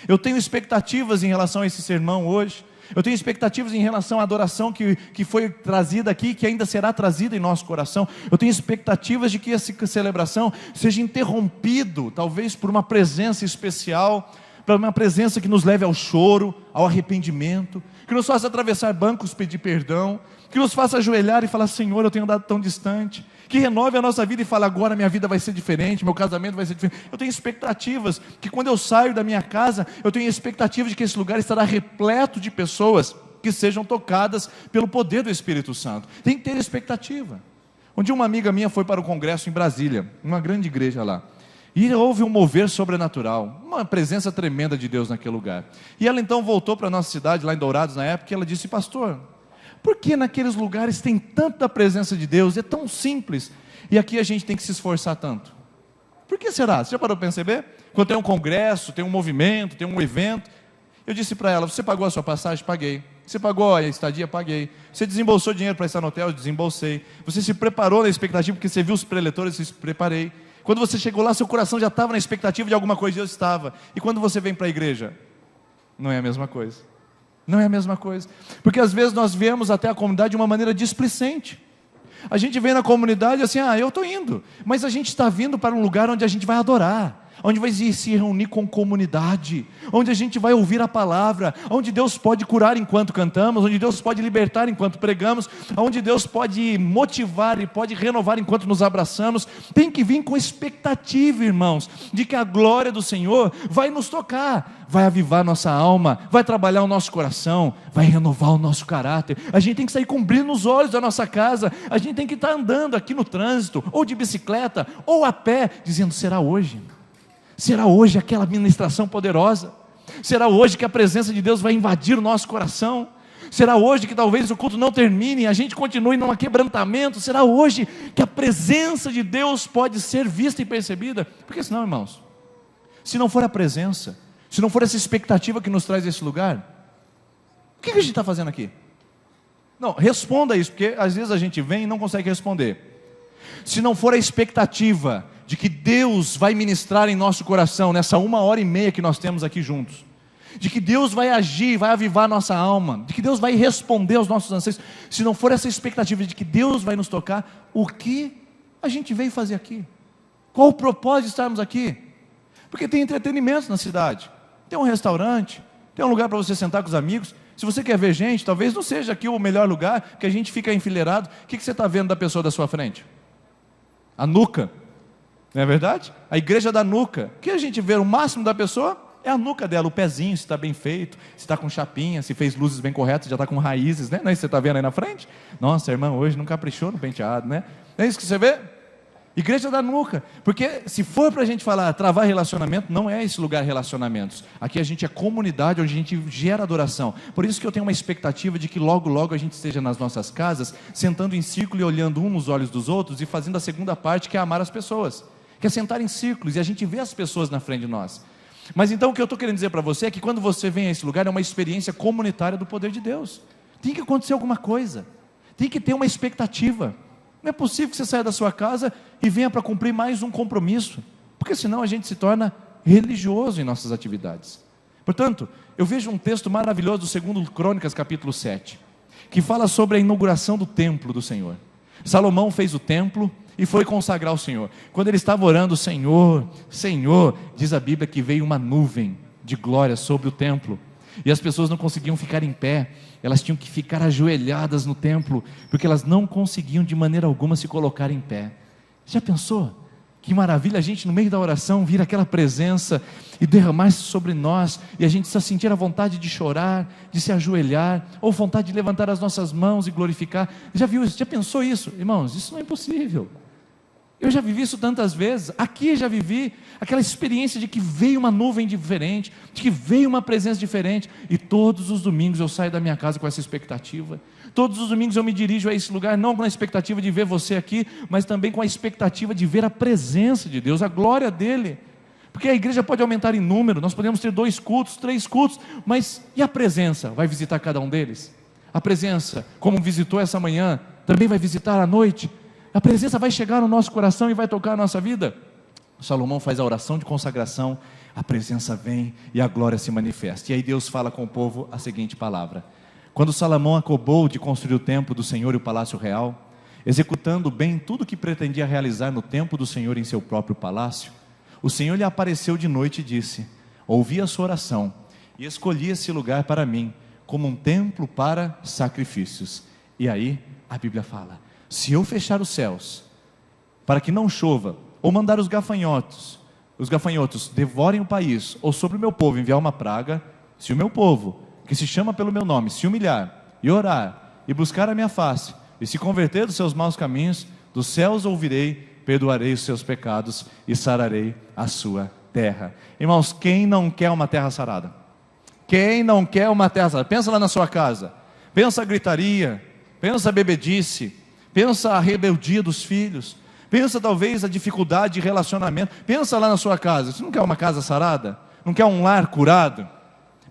Eu tenho expectativas em relação a esse sermão hoje. Eu tenho expectativas em relação à adoração que foi trazida aqui, que ainda será trazida em nosso coração. Eu tenho expectativas de que essa celebração seja interrompido, talvez por uma presença especial, para uma presença que nos leve ao choro, ao arrependimento, que nos faça atravessar bancos, pedir perdão, que nos faça ajoelhar e falar: Senhor, eu tenho andado tão distante. Que renove a nossa vida e fale: agora minha vida vai ser diferente, meu casamento vai ser diferente. Eu tenho expectativas, que quando eu saio da minha casa, eu tenho expectativa de que esse lugar estará repleto de pessoas que sejam tocadas pelo poder do Espírito Santo. Tem que ter expectativa. Um dia uma amiga minha foi para o congresso em Brasília, uma grande igreja lá, e houve um mover sobrenatural, uma presença tremenda de Deus naquele lugar. E ela então voltou para a nossa cidade, lá em Dourados na época, e ela disse: pastor, por que naqueles lugares tem tanta presença de Deus, é tão simples, e aqui a gente tem que se esforçar tanto? Por que será? Você já parou para perceber? Quando tem um congresso, tem um movimento, tem um evento. Eu disse para ela: você pagou a sua passagem? Paguei. Você pagou a estadia? Paguei. Você desembolsou dinheiro para estar no hotel? Desembolsei. Você se preparou na expectativa, porque você viu os preletores? Se preparei. Quando você chegou lá, seu coração já estava na expectativa de alguma coisa, Deus estava. E quando você vem para a igreja, não é a mesma coisa. Não é a mesma coisa, porque às vezes nós viemos até a comunidade de uma maneira displicente. A gente vem na comunidade assim: eu estou indo, mas a gente está vindo para um lugar onde a gente vai adorar, onde vai se reunir com comunidade, onde a gente vai ouvir a palavra, onde Deus pode curar enquanto cantamos, onde Deus pode libertar enquanto pregamos, onde Deus pode motivar e pode renovar enquanto nos abraçamos. Tem que vir com expectativa, irmãos, de que a glória do Senhor vai nos tocar, vai avivar nossa alma, vai trabalhar o nosso coração, vai renovar o nosso caráter. A gente tem que sair com brilho nos olhos da nossa casa, a gente tem que estar andando aqui no trânsito, ou de bicicleta, ou a pé, dizendo: será hoje? Será hoje aquela ministração poderosa? Será hoje que a presença de Deus vai invadir o nosso coração? Será hoje que talvez o culto não termine e a gente continue num aquebrantamento? Será hoje que a presença de Deus pode ser vista e percebida? Porque senão, irmãos, se não for a presença, se não for essa expectativa que nos traz esse lugar, o que a gente está fazendo aqui? Não, responda isso, porque às vezes a gente vem e não consegue responder. Se não for a expectativa de que Deus vai ministrar em nosso coração, nessa 1h30 que nós temos aqui juntos, de que Deus vai agir, vai avivar nossa alma, de que Deus vai responder aos nossos anseios, se não for essa expectativa de que Deus vai nos tocar, o que a gente veio fazer aqui? Qual o propósito de estarmos aqui? Porque tem entretenimento na cidade, tem um restaurante, tem um lugar para você sentar com os amigos. Se você quer ver gente, talvez não seja aqui o melhor lugar, que a gente fica enfileirado. O que você está vendo da pessoa da sua frente? A nuca. Não é verdade? A igreja da nuca. O que a gente vê, o máximo da pessoa é a nuca dela, o pezinho, se está bem feito, se está com chapinha, se fez luzes bem corretas, já está com raízes, né? Não é isso que você está vendo aí na frente? Nossa, a irmã hoje não caprichou no penteado, né? Não é isso que você vê? Igreja da nuca. Porque se for para a gente falar travar relacionamento, não é esse lugar relacionamentos. Aqui a gente é comunidade, onde a gente gera adoração. Por isso que eu tenho uma expectativa de que logo, logo a gente esteja nas nossas casas, sentando em círculo e olhando um nos olhos dos outros e fazendo a segunda parte, que é amar as pessoas. Que é sentar em círculos e a gente vê as pessoas na frente de nós. Mas então o que eu estou querendo dizer para você é que quando você vem a esse lugar, é uma experiência comunitária do poder de Deus. Tem que acontecer alguma coisa, tem que ter uma expectativa. Não é possível que você saia da sua casa e venha para cumprir mais um compromisso, porque senão a gente se torna religioso em nossas atividades. Portanto, eu vejo um texto maravilhoso do 2 Crônicas capítulo 7, que fala sobre a inauguração do templo do Senhor. Salomão fez o templo e foi consagrar o Senhor. Quando ele estava orando: Senhor, Senhor, diz a Bíblia que veio uma nuvem de glória sobre o templo, e as pessoas não conseguiam ficar em pé, elas tinham que ficar ajoelhadas no templo, porque elas não conseguiam de maneira alguma se colocar em pé. Já pensou? Que maravilha a gente no meio da oração vir aquela presença e derramar-se sobre nós, e a gente só sentir a vontade de chorar, de se ajoelhar, ou vontade de levantar as nossas mãos e glorificar. Já viu isso? Já pensou isso? Irmãos, isso não é impossível. Eu já vivi isso tantas vezes. Aqui já vivi aquela experiência de que veio uma nuvem diferente, de que veio uma presença diferente, e todos os domingos eu saio da minha casa com essa expectativa. Todos os domingos eu me dirijo a esse lugar, não com a expectativa de ver você aqui, mas também com a expectativa de ver a presença de Deus, a glória dEle. Porque a igreja pode aumentar em número, nós podemos ter 2 cultos, 3 cultos, mas e a presença? Vai visitar cada um deles? A presença, como visitou essa manhã, também vai visitar à noite? A presença vai chegar no nosso coração e vai tocar a nossa vida? Salomão faz a oração de consagração, a presença vem e a glória se manifesta. E aí Deus fala com o povo a seguinte palavra: quando Salomão acabou de construir o templo do Senhor e o palácio real, executando bem tudo o que pretendia realizar no templo do Senhor em seu próprio palácio, o Senhor lhe apareceu de noite e disse: ouvi a sua oração e escolhi esse lugar para mim, como um templo para sacrifícios. E aí a Bíblia fala: se eu fechar os céus para que não chova, ou mandar os gafanhotos devorem o país, ou sobre o meu povo enviar uma praga, se o meu povo, que se chama pelo meu nome, se humilhar e orar e buscar a minha face e se converter dos seus maus caminhos, dos céus ouvirei, perdoarei os seus pecados e sararei a sua terra. Irmãos, quem não quer uma terra sarada? Quem não quer uma terra sarada? Pensa lá na sua casa, pensa a gritaria, pensa a bebedice, pensa a rebeldia dos filhos, pensa talvez a dificuldade de relacionamento. Pensa lá na sua casa. Você não quer uma casa sarada? Não quer um lar curado?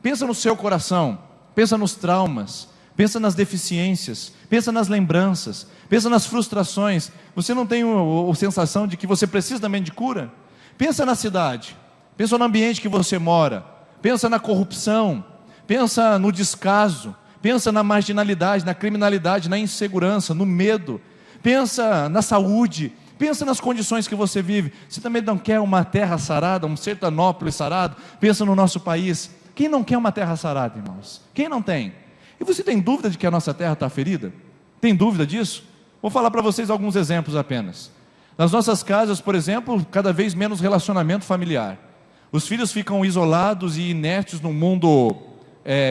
Pensa no seu coração, pensa nos traumas, pensa nas deficiências, pensa nas lembranças, pensa nas frustrações. Você não tem a sensação de que você precisa também de cura? Pensa na cidade, pensa no ambiente que você mora, pensa na corrupção, pensa no descaso, pensa na marginalidade, na criminalidade, na insegurança, no medo, pensa na saúde, pensa nas condições que você vive. Você também não quer uma terra sarada, um Sertanópolis sarado? Pensa no nosso país. Quem não quer uma terra sarada, irmãos? Quem não tem? E você tem dúvida de que a nossa terra está ferida? Tem dúvida disso? Vou falar para vocês alguns exemplos apenas. Nas nossas casas, por exemplo, cada vez menos relacionamento familiar. Os filhos ficam isolados e inertes no mundo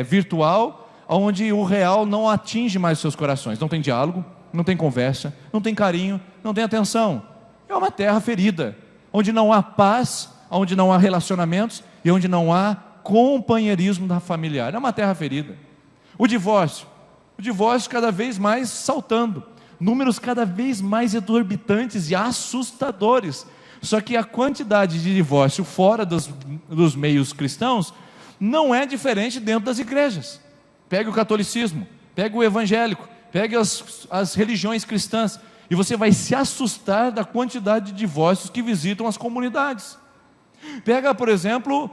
virtual, onde o real não atinge mais seus corações. Não tem diálogo, não tem conversa, não tem carinho, não tem atenção. É uma terra ferida, onde não há paz, onde não há relacionamentos e onde não há companheirismo da familiar. É uma terra ferida. O divórcio cada vez mais saltando, números cada vez mais exorbitantes e assustadores. Só que a quantidade de divórcio fora dos meios cristãos não é diferente dentro das igrejas. Pega o catolicismo, pega o evangélico, pega as religiões cristãs, e você vai se assustar da quantidade de divórcios que visitam as comunidades. Pega, por exemplo,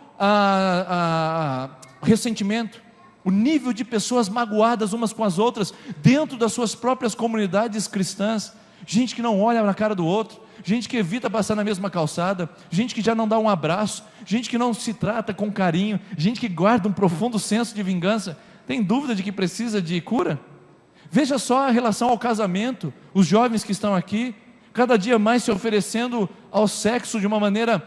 ressentimento, o nível de pessoas magoadas umas com as outras, dentro das suas próprias comunidades cristãs. Gente que não olha na cara do outro, gente que evita passar na mesma calçada, gente que já não dá um abraço, gente que não se trata com carinho, gente que guarda um profundo senso de vingança. Tem dúvida de que precisa de cura? Veja só a relação ao casamento. Os jovens que estão aqui, cada dia mais se oferecendo ao sexo de uma maneira,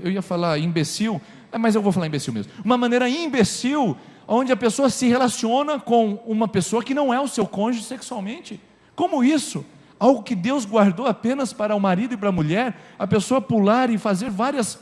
eu ia falar imbecil, mas eu vou falar imbecil mesmo, uma maneira imbecil, onde a pessoa se relaciona com uma pessoa que não é o seu cônjuge sexualmente. Como isso? Algo que Deus guardou apenas para o marido e para a mulher, a pessoa pular e fazer várias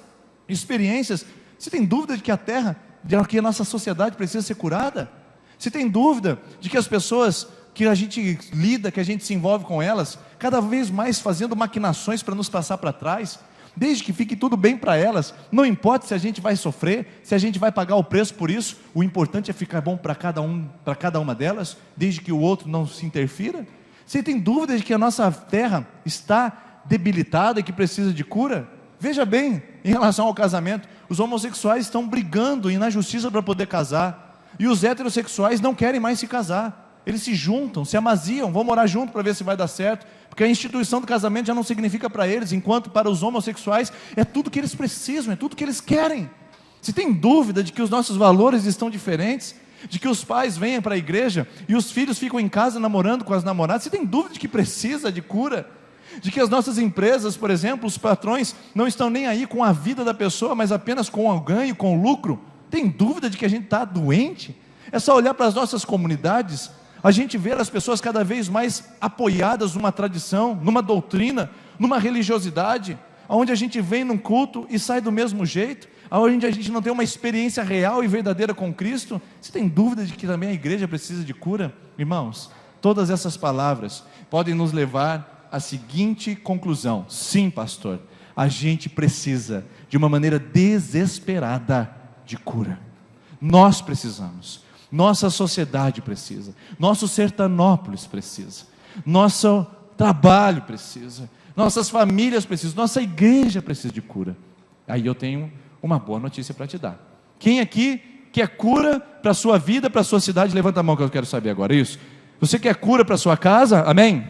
experiências. Você tem dúvida de que a terra, de que a nossa sociedade precisa ser curada? Você tem dúvida de que as pessoas que a gente lida, que a gente se envolve com elas, cada vez mais fazendo maquinações para nos passar para trás, desde que fique tudo bem para elas, não importa se a gente vai sofrer, se a gente vai pagar o preço por isso, o importante é ficar bom para cada uma delas, desde que o outro não se interfira? Você tem dúvida de que a nossa terra está debilitada e que precisa de cura? Veja bem, em relação ao casamento, os homossexuais estão brigando na justiça para poder casar, e os heterossexuais não querem mais se casar. Eles se juntam, se amaziam, vão morar junto para ver se vai dar certo, porque a instituição do casamento já não significa para eles, enquanto para os homossexuais é tudo que eles precisam, é tudo que eles querem. Se tem dúvida de que os nossos valores estão diferentes, de que os pais venham para a igreja e os filhos ficam em casa namorando com as namoradas, se tem dúvida de que precisa de cura, De que as nossas empresas, por exemplo, os patrões não estão nem aí com a vida da pessoa, mas apenas com o ganho, com o lucro. Tem dúvida de que a gente está doente? É só olhar para as nossas comunidades, a gente vê as pessoas cada vez mais apoiadas numa tradição, numa doutrina, numa religiosidade, onde a gente vem num culto e sai do mesmo jeito, onde a gente não tem uma experiência real e verdadeira com Cristo. Você tem dúvida de que também a igreja precisa de cura? Irmãos, todas essas palavras podem nos levar à seguinte conclusão: sim, pastor, a gente precisa de uma maneira desesperada de cura. Nós precisamos, nossa sociedade precisa, nosso Sertanópolis precisa, nosso trabalho precisa, nossas famílias precisam, nossa igreja precisa de cura. Aí eu tenho uma boa notícia para te dar. Quem aqui quer cura para a sua vida, para a sua cidade? Levanta a mão que eu quero saber agora. Isso. Você quer cura para a sua casa? Amém?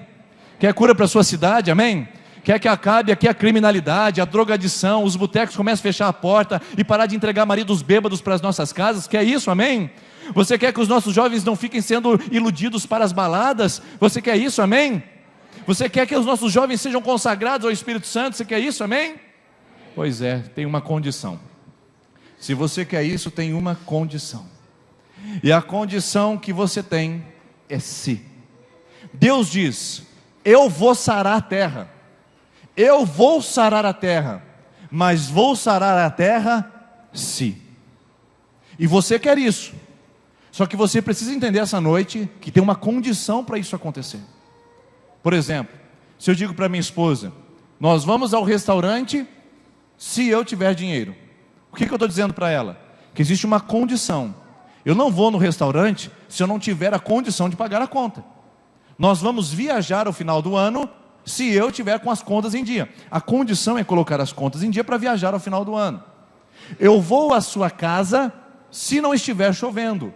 Quer cura para a sua cidade? Amém? Quer que acabe aqui a criminalidade, a drogadição, os botecos comecem a fechar a porta e parar de entregar maridos bêbados para as nossas casas? Quer isso? Amém? Você quer que os nossos jovens não fiquem sendo iludidos para as baladas? Você quer isso? Amém? Você quer que os nossos jovens sejam consagrados ao Espírito Santo? Você quer isso? Amém? Pois é, tem uma condição. Se você quer isso, tem uma condição. E a condição que você tem é se. Deus diz: eu vou sarar a terra. Eu vou sarar a terra. Mas vou sarar a terra se. E você quer isso. Só que você precisa entender essa noite que tem uma condição para isso acontecer. Por exemplo, se eu digo para minha esposa: nós vamos ao restaurante se eu tiver dinheiro. O que eu estou dizendo para ela? Que existe uma condição. Eu não vou no restaurante se eu não tiver a condição de pagar a conta. Nós vamos viajar ao final do ano se eu tiver com as contas em dia. A condição é colocar as contas em dia para viajar ao final do ano. Eu vou à sua casa se não estiver chovendo,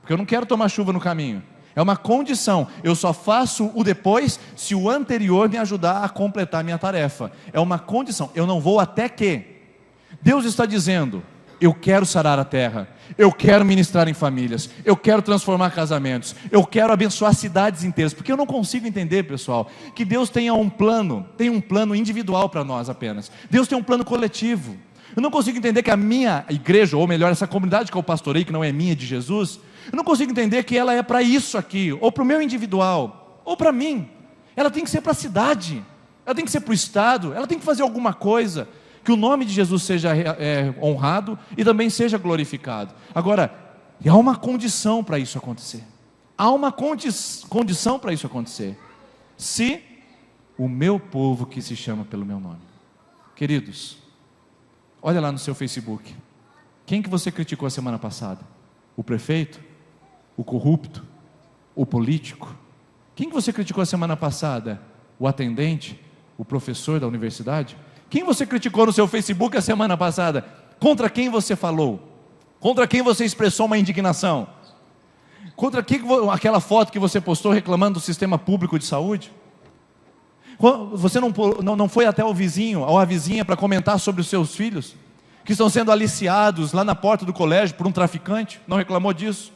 porque eu não quero tomar chuva no caminho. É uma condição. Eu só faço o depois se o anterior me ajudar a completar a minha tarefa. É uma condição. Eu não vou até que. Deus está dizendo: eu quero sarar a terra, eu quero ministrar em famílias, eu quero transformar casamentos, eu quero abençoar cidades inteiras. Porque eu não consigo entender, pessoal, que Deus tenha um plano, tem um plano individual para nós apenas. Deus tem um plano coletivo. Eu não consigo entender que a minha igreja, ou melhor, essa comunidade que eu pastorei, que não é minha, é de Jesus, eu não consigo entender que ela é para isso aqui, ou para o meu individual, ou para mim. Ela tem que ser para a cidade, ela tem que ser para o estado, ela tem que fazer alguma coisa, que o nome de Jesus seja honrado e também seja glorificado. Agora, há uma condição para isso acontecer. Há uma condição para isso acontecer. Se o meu povo que se chama pelo meu nome. Queridos, olha lá no seu Facebook. Quem que você criticou a semana passada? O prefeito? O corrupto? O político? Quem que você criticou a semana passada? O atendente? O professor da universidade? Quem você criticou no seu Facebook a semana passada? Contra quem você falou? Contra quem você expressou uma indignação? Contra quem aquela foto que você postou reclamando do sistema público de saúde? Você não foi até o vizinho ou a vizinha para comentar sobre os seus filhos que estão sendo aliciados lá na porta do colégio por um traficante? Não reclamou disso?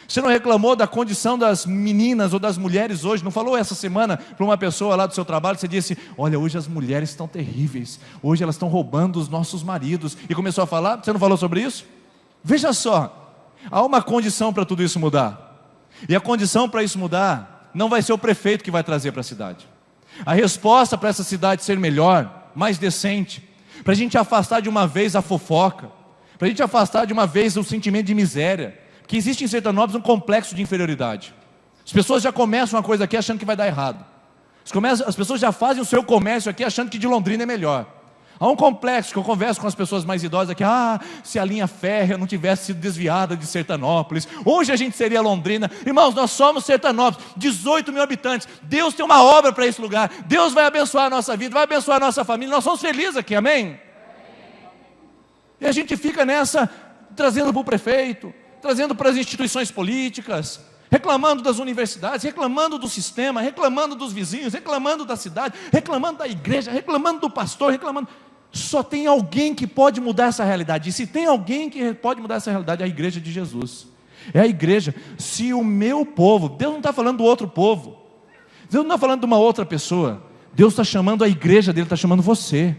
Você não reclamou da condição das meninas ou das mulheres hoje? Não falou essa semana para uma pessoa lá do seu trabalho? Você disse: olha, hoje as mulheres estão terríveis, hoje elas estão roubando os nossos maridos. E começou a falar. Você não falou sobre isso? Veja só, há uma condição para tudo isso mudar. E a condição para isso mudar não vai ser o prefeito que vai trazer para a cidade. A resposta para essa cidade ser melhor, mais decente, para a gente afastar de uma vez a fofoca, para a gente afastar de uma vez o sentimento de miséria, que existe em Sertanópolis um complexo de inferioridade. As pessoas já começam uma coisa aqui achando que vai dar errado. As pessoas já fazem o seu comércio aqui achando que de Londrina é melhor. Há um complexo que eu converso com as pessoas mais idosas aqui: se a linha férrea não tivesse sido desviada de Sertanópolis, hoje a gente seria Londrina. Irmãos, nós somos Sertanópolis, 18 mil habitantes. Deus tem uma obra para esse lugar. Deus vai abençoar a nossa vida, vai abençoar a nossa família. Nós somos felizes aqui, amém? E a gente fica nessa, trazendo para o prefeito, trazendo para as instituições políticas, reclamando das universidades, reclamando do sistema, reclamando dos vizinhos, reclamando da cidade, reclamando da igreja, reclamando do pastor, reclamando. Só tem alguém que pode mudar essa realidade. E se tem alguém que pode mudar essa realidade, é a igreja de Jesus. É a igreja. Se o meu povo, Deus não está falando do outro povo, Deus não está falando de uma outra pessoa, Deus está chamando a igreja dele, está chamando você.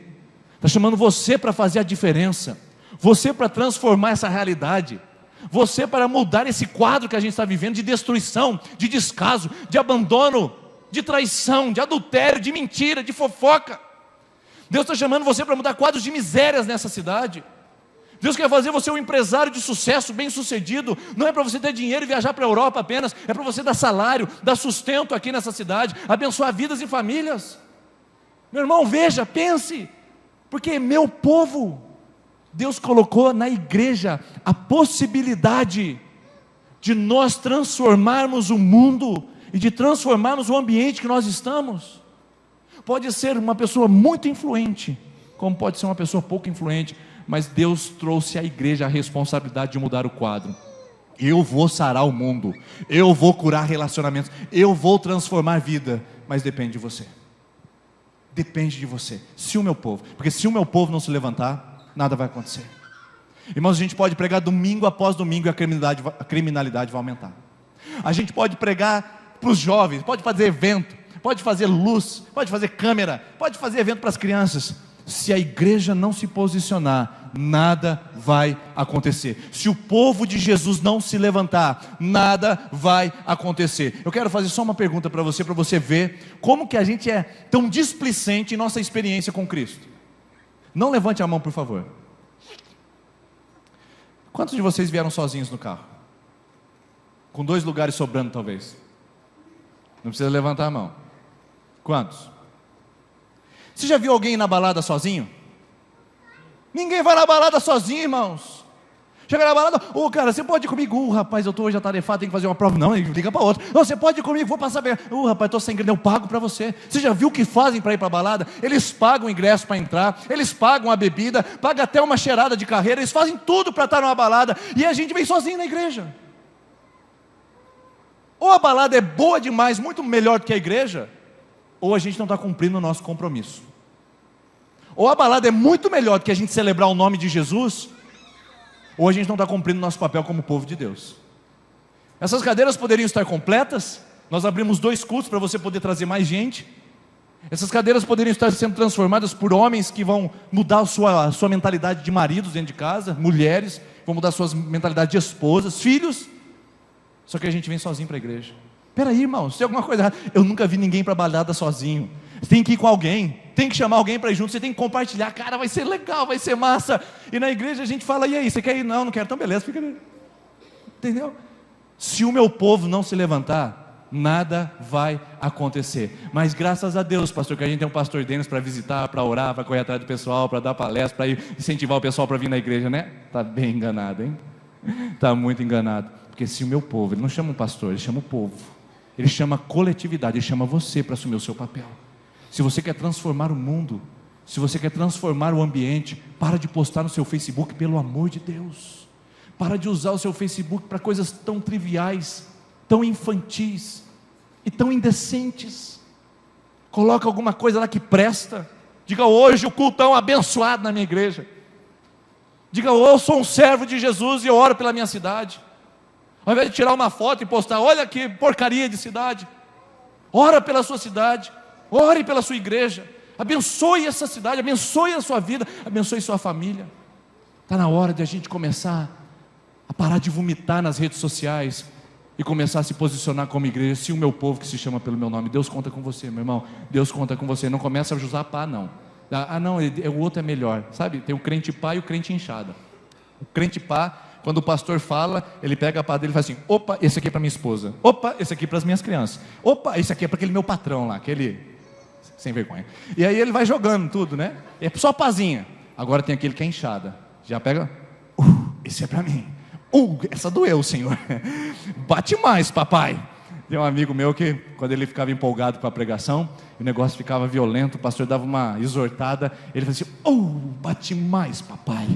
Está chamando você para fazer a diferença. Você para transformar essa realidade. Você para mudar esse quadro que a gente está vivendo de destruição, de descaso, de abandono, de traição, de adultério, de mentira, de fofoca. Deus está chamando você para mudar quadros de misérias nessa cidade. Deus quer fazer você um empresário de sucesso, bem sucedido. Não é para você ter dinheiro e viajar para a Europa apenas. É para você dar salário, dar sustento aqui nessa cidade, abençoar vidas e famílias. Meu irmão, veja, pense. Porque meu povo, Deus colocou na igreja a possibilidade de nós transformarmos o mundo e de transformarmos o ambiente que nós estamos. Pode ser uma pessoa muito influente, como pode ser uma pessoa pouco influente, mas Deus trouxe à igreja a responsabilidade de mudar o quadro. Eu vou sarar o mundo, eu vou curar relacionamentos, eu vou transformar vida, mas depende de você. Depende de você, se o meu povo, porque se o meu povo não se levantar, nada vai acontecer. Irmãos, a gente pode pregar domingo após domingo e a criminalidade vai aumentar. A gente pode pregar para os jovens, pode fazer evento, pode fazer luz, pode fazer câmera, pode fazer evento para as crianças. Se a igreja não se posicionar, nada vai acontecer. Se o povo de Jesus não se levantar, nada vai acontecer. Eu quero fazer só uma pergunta para você ver como que a gente é tão displicente em nossa experiência com Cristo. Não levante a mão, por favor. Quantos de vocês vieram sozinhos no carro? Com 2 lugares sobrando, talvez. Não precisa levantar a mão. Quantos? Você já viu alguém ir na balada sozinho? Ninguém vai na balada sozinho, irmãos. Chega na balada, cara, você pode ir comigo? Rapaz, eu estou hoje atarefado, tenho que fazer uma prova. Não, liga para outro. Você pode ir comigo, vou passar bem. Rapaz, estou sem grana, eu pago para você. Você já viu o que fazem para ir para a balada? Eles pagam o ingresso para entrar, eles pagam a bebida, pagam até uma cheirada de carreira, eles fazem tudo para estar numa balada, e a gente vem sozinho na igreja. Ou a balada é boa demais, muito melhor do que a igreja, ou a gente não está cumprindo o nosso compromisso. Ou a balada é muito melhor do que a gente celebrar o nome de Jesus, ou a gente não está cumprindo o nosso papel como povo de Deus. Essas cadeiras poderiam estar completas. Nós abrimos 2 cultos para você poder trazer mais gente. Essas cadeiras poderiam estar sendo transformadas por homens que vão mudar a sua mentalidade de maridos dentro de casa, mulheres, vão mudar a sua mentalidade de esposas, filhos. Só que a gente vem sozinho para a igreja. Peraí, irmãos, tem alguma coisa errada. Eu nunca vi ninguém para balada sozinho. Você tem que ir com alguém, tem que chamar alguém para ir junto, você tem que compartilhar. Cara, vai ser legal, vai ser massa. E na igreja a gente fala, e aí, você quer ir? Não, não quero, então beleza, fica ali. Entendeu? Se o meu povo não se levantar, nada vai acontecer. Mas graças a Deus, pastor, que a gente tem um pastor Denis para visitar, para orar, para correr atrás do pessoal, para dar palestra, para incentivar o pessoal para vir na igreja, né? Está bem enganado, hein? Está muito enganado. Porque se o meu povo, ele não chama um pastor, ele chama o povo. Ele chama a coletividade, ele chama você para assumir o seu papel. Se você quer transformar o mundo, se você quer transformar o ambiente, para de postar no seu Facebook, pelo amor de Deus. Para de usar o seu Facebook para coisas tão triviais, tão infantis e tão indecentes. Coloca alguma coisa lá que presta. Diga, hoje o culto é um abençoado na minha igreja. Diga, eu sou um servo de Jesus e eu oro pela minha cidade. Ao invés de tirar uma foto e postar, olha que porcaria de cidade. Ora pela sua cidade, ore pela sua igreja, abençoe essa cidade, abençoe a sua vida, abençoe sua família. Está na hora de a gente começar a parar de vomitar nas redes sociais e começar a se posicionar como igreja. Se o meu povo que se chama pelo meu nome, Deus conta com você, meu irmão, Deus conta com você. Não começa a usar pá, não. Não, o outro é melhor, sabe? Tem o crente pá e o crente inchada. O crente pá, quando o pastor fala, ele pega a pá dele e fala assim, opa, esse aqui é para minha esposa, opa, esse aqui é para as minhas crianças, opa, esse aqui é para aquele meu patrão lá, aquele sem vergonha. E aí ele vai jogando tudo, né? É só pazinha. Agora tem aquele que é inchada. Já pega, esse é para mim. Essa doeu, Senhor. Bate mais, papai. Tem um amigo meu que, quando ele ficava empolgado para a pregação, o negócio ficava violento, o pastor dava uma exortada, ele falava assim, bate mais, papai.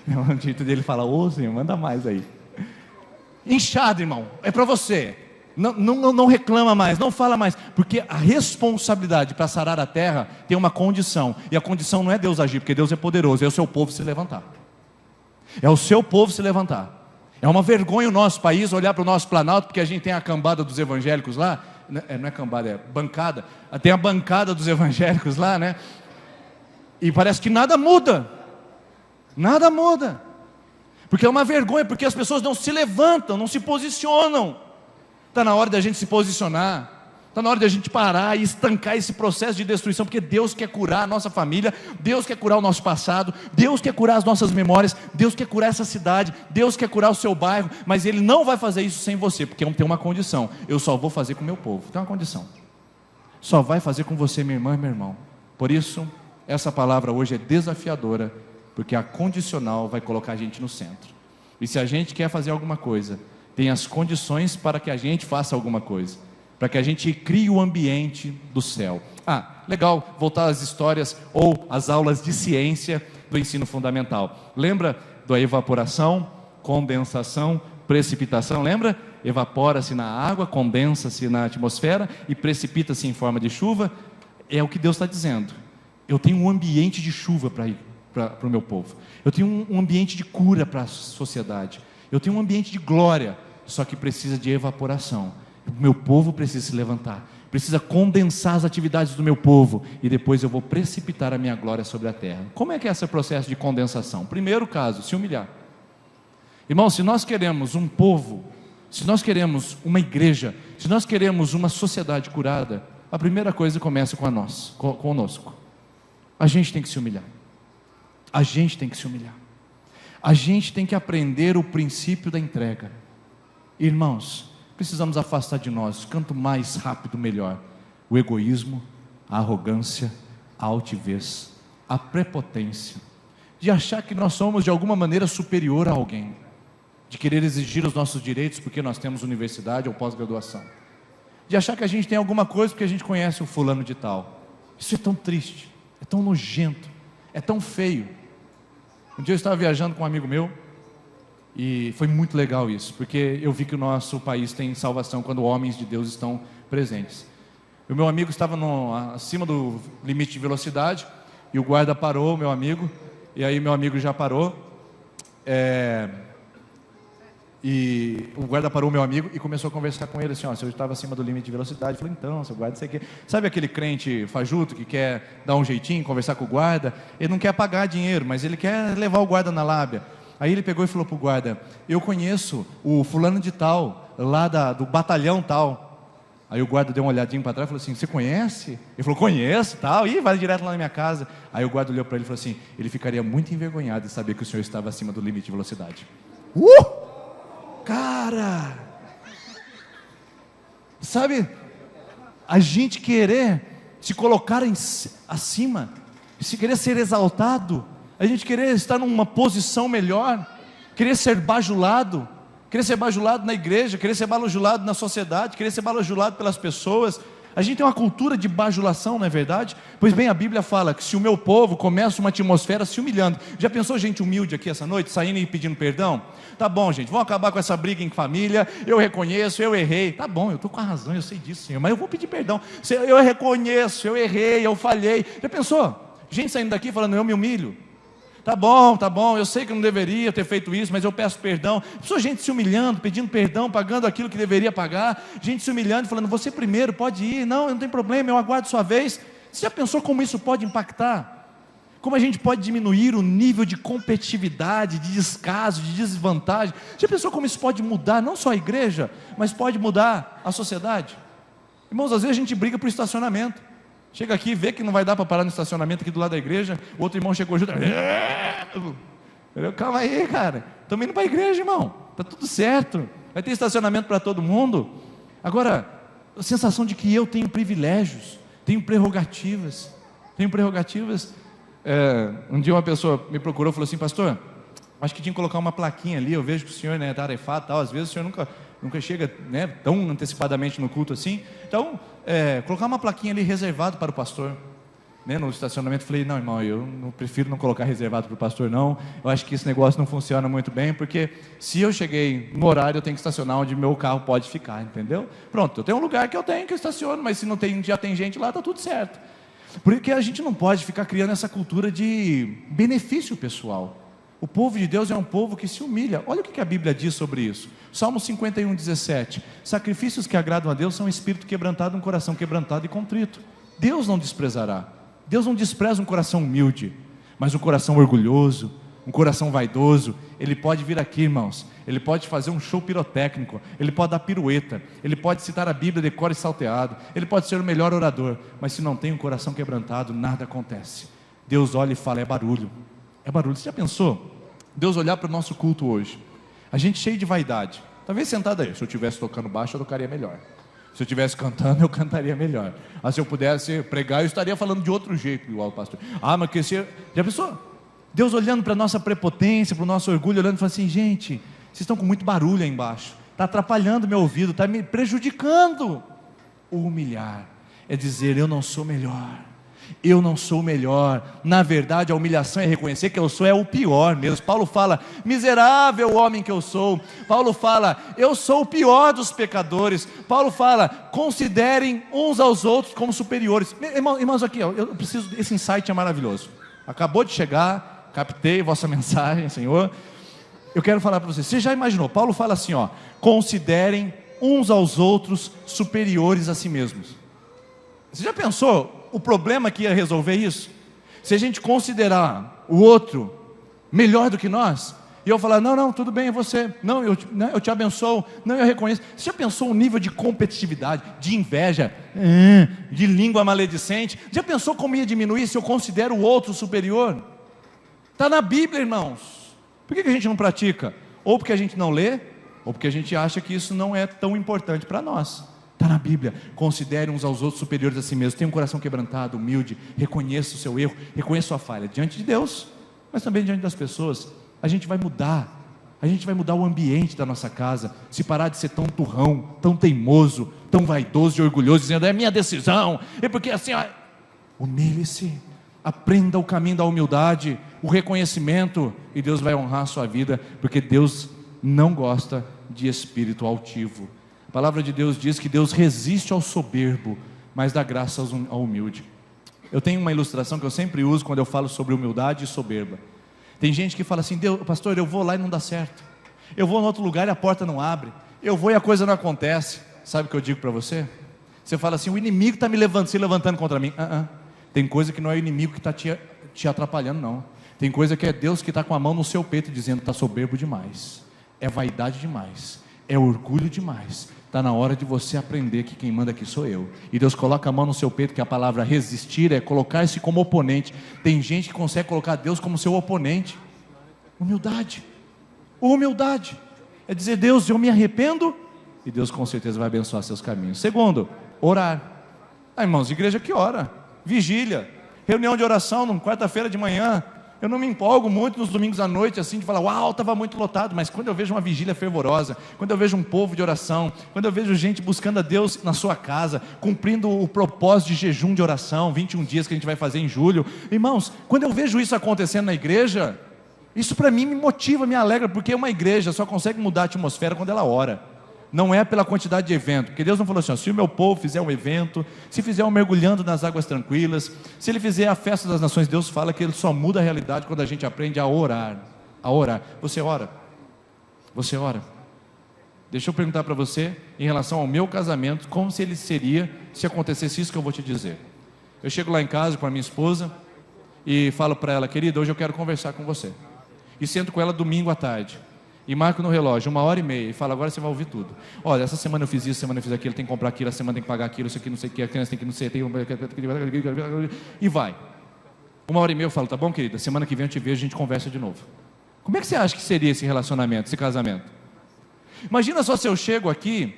O jeito dele fala, Senhor, manda mais aí. Inchado, irmão, é para você. Não reclama mais, não fala mais, porque a responsabilidade para sarar a terra tem uma condição, e a condição não é Deus agir, porque Deus é poderoso, é o seu povo se levantar. É o seu povo se levantar. É uma vergonha o nosso país olhar para o nosso Planalto, porque a gente tem a cambada dos evangélicos lá, não é cambada, é bancada. Tem a bancada dos evangélicos lá, né? E parece que nada muda. Nada muda. Porque é uma vergonha, porque as pessoas não se levantam, não se posicionam. Está na hora da gente se posicionar. Está na hora de a gente parar e estancar esse processo de destruição, porque Deus quer curar a nossa família, Deus quer curar o nosso passado, Deus quer curar as nossas memórias, Deus quer curar essa cidade, Deus quer curar o seu bairro, mas Ele não vai fazer isso sem você, porque tem uma condição: eu só vou fazer com o meu povo. Tem uma condição: só vai fazer com você, minha irmã e meu irmão. Por isso, essa palavra hoje é desafiadora, porque a condicional vai colocar a gente no centro. E se a gente quer fazer alguma coisa, tem as condições para que a gente faça alguma coisa, para que a gente crie o ambiente do céu. Legal, voltar às histórias ou às aulas de ciência do ensino fundamental. Lembra da evaporação, condensação, precipitação? Lembra? Evapora-se na água, condensa-se na atmosfera e precipita-se em forma de chuva. É o que Deus está dizendo. Eu tenho um ambiente de chuva para o meu povo. Eu tenho um ambiente de cura para a sociedade. Eu tenho um ambiente de glória, só que precisa de evaporação. O meu povo precisa se levantar, precisa condensar as atividades do meu povo, e depois eu vou precipitar a minha glória sobre a terra. Como é que é esse processo de condensação? Primeiro caso, se humilhar. Irmão, se nós queremos um povo, se nós queremos uma igreja, se nós queremos uma sociedade curada, a primeira coisa começa conosco. A gente tem que se humilhar. A gente tem que se humilhar. A gente tem que aprender o princípio da entrega. Irmãos, precisamos afastar de nós, quanto mais rápido melhor, o egoísmo, a arrogância, a altivez, a prepotência, de achar que nós somos de alguma maneira superior a alguém, de querer exigir os nossos direitos porque nós temos universidade ou pós-graduação, de achar que a gente tem alguma coisa porque a gente conhece o fulano de tal. Isso é tão triste, é tão nojento, é tão feio. Um dia eu estava viajando com um amigo meu, e foi muito legal isso, porque eu vi que o nosso país tem salvação quando homens de Deus estão presentes. O meu amigo estava acima do limite de velocidade, e o guarda parou o meu amigo, e aí meu amigo já parou, e o guarda parou o meu amigo e começou a conversar com ele assim: se eu estava acima do limite de velocidade. Eu falei: então, seu guarda, você quer... Sabe aquele crente fajuto que quer dar um jeitinho, conversar com o guarda? Ele não quer pagar dinheiro, mas ele quer levar o guarda na lábia. Aí ele pegou e falou para o guarda: eu conheço o fulano de tal, lá do batalhão tal. Aí o guarda deu uma olhadinha para trás e falou assim: você conhece? Ele falou: conheço, tal. Ih, vai direto lá na minha casa. Aí o guarda olhou para ele e falou assim: ele ficaria muito envergonhado de saber que o senhor estava acima do limite de velocidade. Cara! Sabe, a gente querer se colocar acima, se querer ser exaltado, a gente querer estar numa posição melhor, querer ser bajulado na igreja, querer ser bajulado na sociedade, querer ser bajulado pelas pessoas. A gente tem uma cultura de bajulação, não é verdade? Pois bem, a Bíblia fala que se o meu povo começa uma atmosfera se humilhando. Já pensou gente humilde aqui essa noite, saindo e pedindo perdão? Tá bom, gente, vamos acabar com essa briga em família. Eu reconheço, eu errei. Tá bom, eu estou com a razão, eu sei disso, Senhor, mas eu vou pedir perdão. Eu reconheço, eu errei, eu falhei. Já pensou? Gente saindo daqui falando: eu me humilho. Tá bom, eu sei que eu não deveria ter feito isso, mas eu peço perdão. Pessoa, gente se humilhando, pedindo perdão, pagando aquilo que deveria pagar. Gente se humilhando, falando: você primeiro, pode ir. Não tem problema, eu aguardo sua vez. Você já pensou como isso pode impactar? Como a gente pode diminuir o nível de competitividade, de descaso, de desvantagem? Já pensou como isso pode mudar, não só a igreja, mas pode mudar a sociedade? Irmãos, às vezes a gente briga por estacionamento. Chega aqui e vê que não vai dar para parar no estacionamento aqui do lado da igreja. O outro irmão chegou junto. Calma aí, cara. Estamos indo para a igreja, irmão. Está tudo certo. Vai ter estacionamento para todo mundo. Agora, a sensação de que eu tenho privilégios, tenho prerrogativas. Um dia uma pessoa me procurou e falou assim: pastor, acho que tinha que colocar uma plaquinha ali. Eu vejo que o senhor é tarefado, tal. Às vezes o senhor nunca chega, né, tão antecipadamente no culto assim. Então, colocar uma plaquinha ali reservado para o pastor, né, no estacionamento. Falei: não, irmão, eu prefiro não colocar reservado para o pastor, não. Eu acho que esse negócio não funciona muito bem, porque se eu cheguei no horário, eu tenho que estacionar onde meu carro pode ficar, entendeu? Pronto, eu tenho um lugar que eu tenho que eu estaciono, mas se não tem, já tem gente lá, está tudo certo. Porque a gente não pode ficar criando essa cultura de benefício pessoal. O povo de Deus é um povo que se humilha. Olha o que a Bíblia diz sobre isso. Salmo 51:17. Sacrifícios que agradam a Deus são um espírito quebrantado, um coração quebrantado e contrito. Deus não desprezará. Deus não despreza um coração humilde, mas um coração orgulhoso, um coração vaidoso. Ele pode vir aqui, irmãos, ele pode fazer um show pirotécnico, ele pode dar pirueta, ele pode citar a Bíblia de cor e salteado, ele pode ser o melhor orador, mas se não tem um coração quebrantado, nada acontece. Deus olha e fala, é barulho. É barulho. Você já pensou? Deus olhar para o nosso culto hoje, a gente cheio de vaidade, talvez sentado aí, se eu estivesse tocando baixo eu tocaria melhor, se eu estivesse cantando eu cantaria melhor, se eu pudesse pregar eu estaria falando de outro jeito, igual o pastor. Mas que você, já pensou? Deus olhando para a nossa prepotência, para o nosso orgulho, olhando e falando assim, gente, vocês estão com muito barulho aí embaixo, está atrapalhando meu ouvido, está me prejudicando. O humilhar é dizer, eu não sou melhor, eu não sou o melhor. Na verdade a humilhação é reconhecer que eu sou o pior mesmo. Paulo fala, miserável homem que eu sou. Paulo fala, eu sou o pior dos pecadores. Paulo fala, considerem uns aos outros como superiores. Irmãos, aqui, eu preciso, esse insight é maravilhoso. Acabou de chegar, captei vossa mensagem, Senhor. Eu quero falar para você já imaginou? Paulo fala assim, considerem uns aos outros superiores a si mesmos. Você já pensou o problema que ia resolver isso? Se a gente considerar o outro melhor do que nós, e eu falar, não, tudo bem, é você, não, eu te abençoo, não, eu reconheço. Você já pensou o nível de competitividade, de inveja, de língua maledicente? Já pensou como ia diminuir se eu considero o outro superior? Está na Bíblia, irmãos. Por que a gente não pratica? Ou porque a gente não lê, ou porque a gente acha que isso não é tão importante para nós. Está na Bíblia, considere uns aos outros superiores a si mesmos. Tenha um coração quebrantado, humilde, reconheça o seu erro, reconheça a sua falha, diante de Deus, mas também diante das pessoas. A gente vai mudar o ambiente da nossa casa, se parar de ser tão turrão, tão teimoso, tão vaidoso e orgulhoso, dizendo, é minha decisão, é porque assim, humilhe-se, aprenda o caminho da humildade, o reconhecimento, e Deus vai honrar a sua vida, porque Deus não gosta de espírito altivo. A palavra de Deus diz que Deus resiste ao soberbo, mas dá graça ao humilde. Eu tenho uma ilustração que eu sempre uso quando eu falo sobre humildade e soberba. Tem gente que fala assim, Deus, pastor, eu vou lá e não dá certo, eu vou em outro lugar e a porta não abre, eu vou e a coisa não acontece. Sabe o que eu digo para você? Você fala assim, o inimigo está se levantando contra mim. Tem coisa que não é o inimigo que está te atrapalhando, não. Tem coisa que é Deus que está com a mão no seu peito dizendo, está soberbo demais, é vaidade demais, é orgulho demais. Está na hora de você aprender que quem manda aqui sou eu. E Deus coloca a mão no seu peito, que a palavra resistir é colocar-se como oponente. Tem gente que consegue colocar Deus como seu oponente. Humildade é dizer, Deus, eu me arrependo, e Deus com certeza vai abençoar seus caminhos. Segundo, orar. Irmãos, igreja que ora, vigília, reunião de oração, numa quarta-feira de manhã. Eu não me empolgo muito nos domingos à noite, assim, de falar, uau, estava muito lotado, mas quando eu vejo uma vigília fervorosa, quando eu vejo um povo de oração, quando eu vejo gente buscando a Deus na sua casa, cumprindo o propósito de jejum de oração, 21 dias que a gente vai fazer em julho, irmãos, quando eu vejo isso acontecendo na igreja, isso para mim me motiva, me alegra, porque uma igreja só consegue mudar a atmosfera quando ela ora. Não é pela quantidade de evento, porque Deus não falou assim, se o meu povo fizer um evento, se fizer um mergulhando nas águas tranquilas, se ele fizer a festa das nações, Deus fala que ele só muda a realidade quando a gente aprende a orar. Você ora? Deixa eu perguntar para você, em relação ao meu casamento, como se ele seria, se acontecesse isso que eu vou te dizer. Eu chego lá em casa com a minha esposa, e falo para ela, querida, hoje eu quero conversar com você, e sento com ela domingo à tarde, e marco no relógio 1h30 e falo, agora você vai ouvir tudo. Olha, essa semana eu fiz isso, semana eu fiz aquilo, tem que comprar aquilo, a semana tem que pagar aquilo, isso aqui não sei o que, a criança tem que não sei, e vai. 1h30 eu falo, tá bom, querida, semana que vem eu te vejo, a gente conversa de novo. Como é que você acha que seria esse relacionamento, esse casamento? Imagina só se eu chego aqui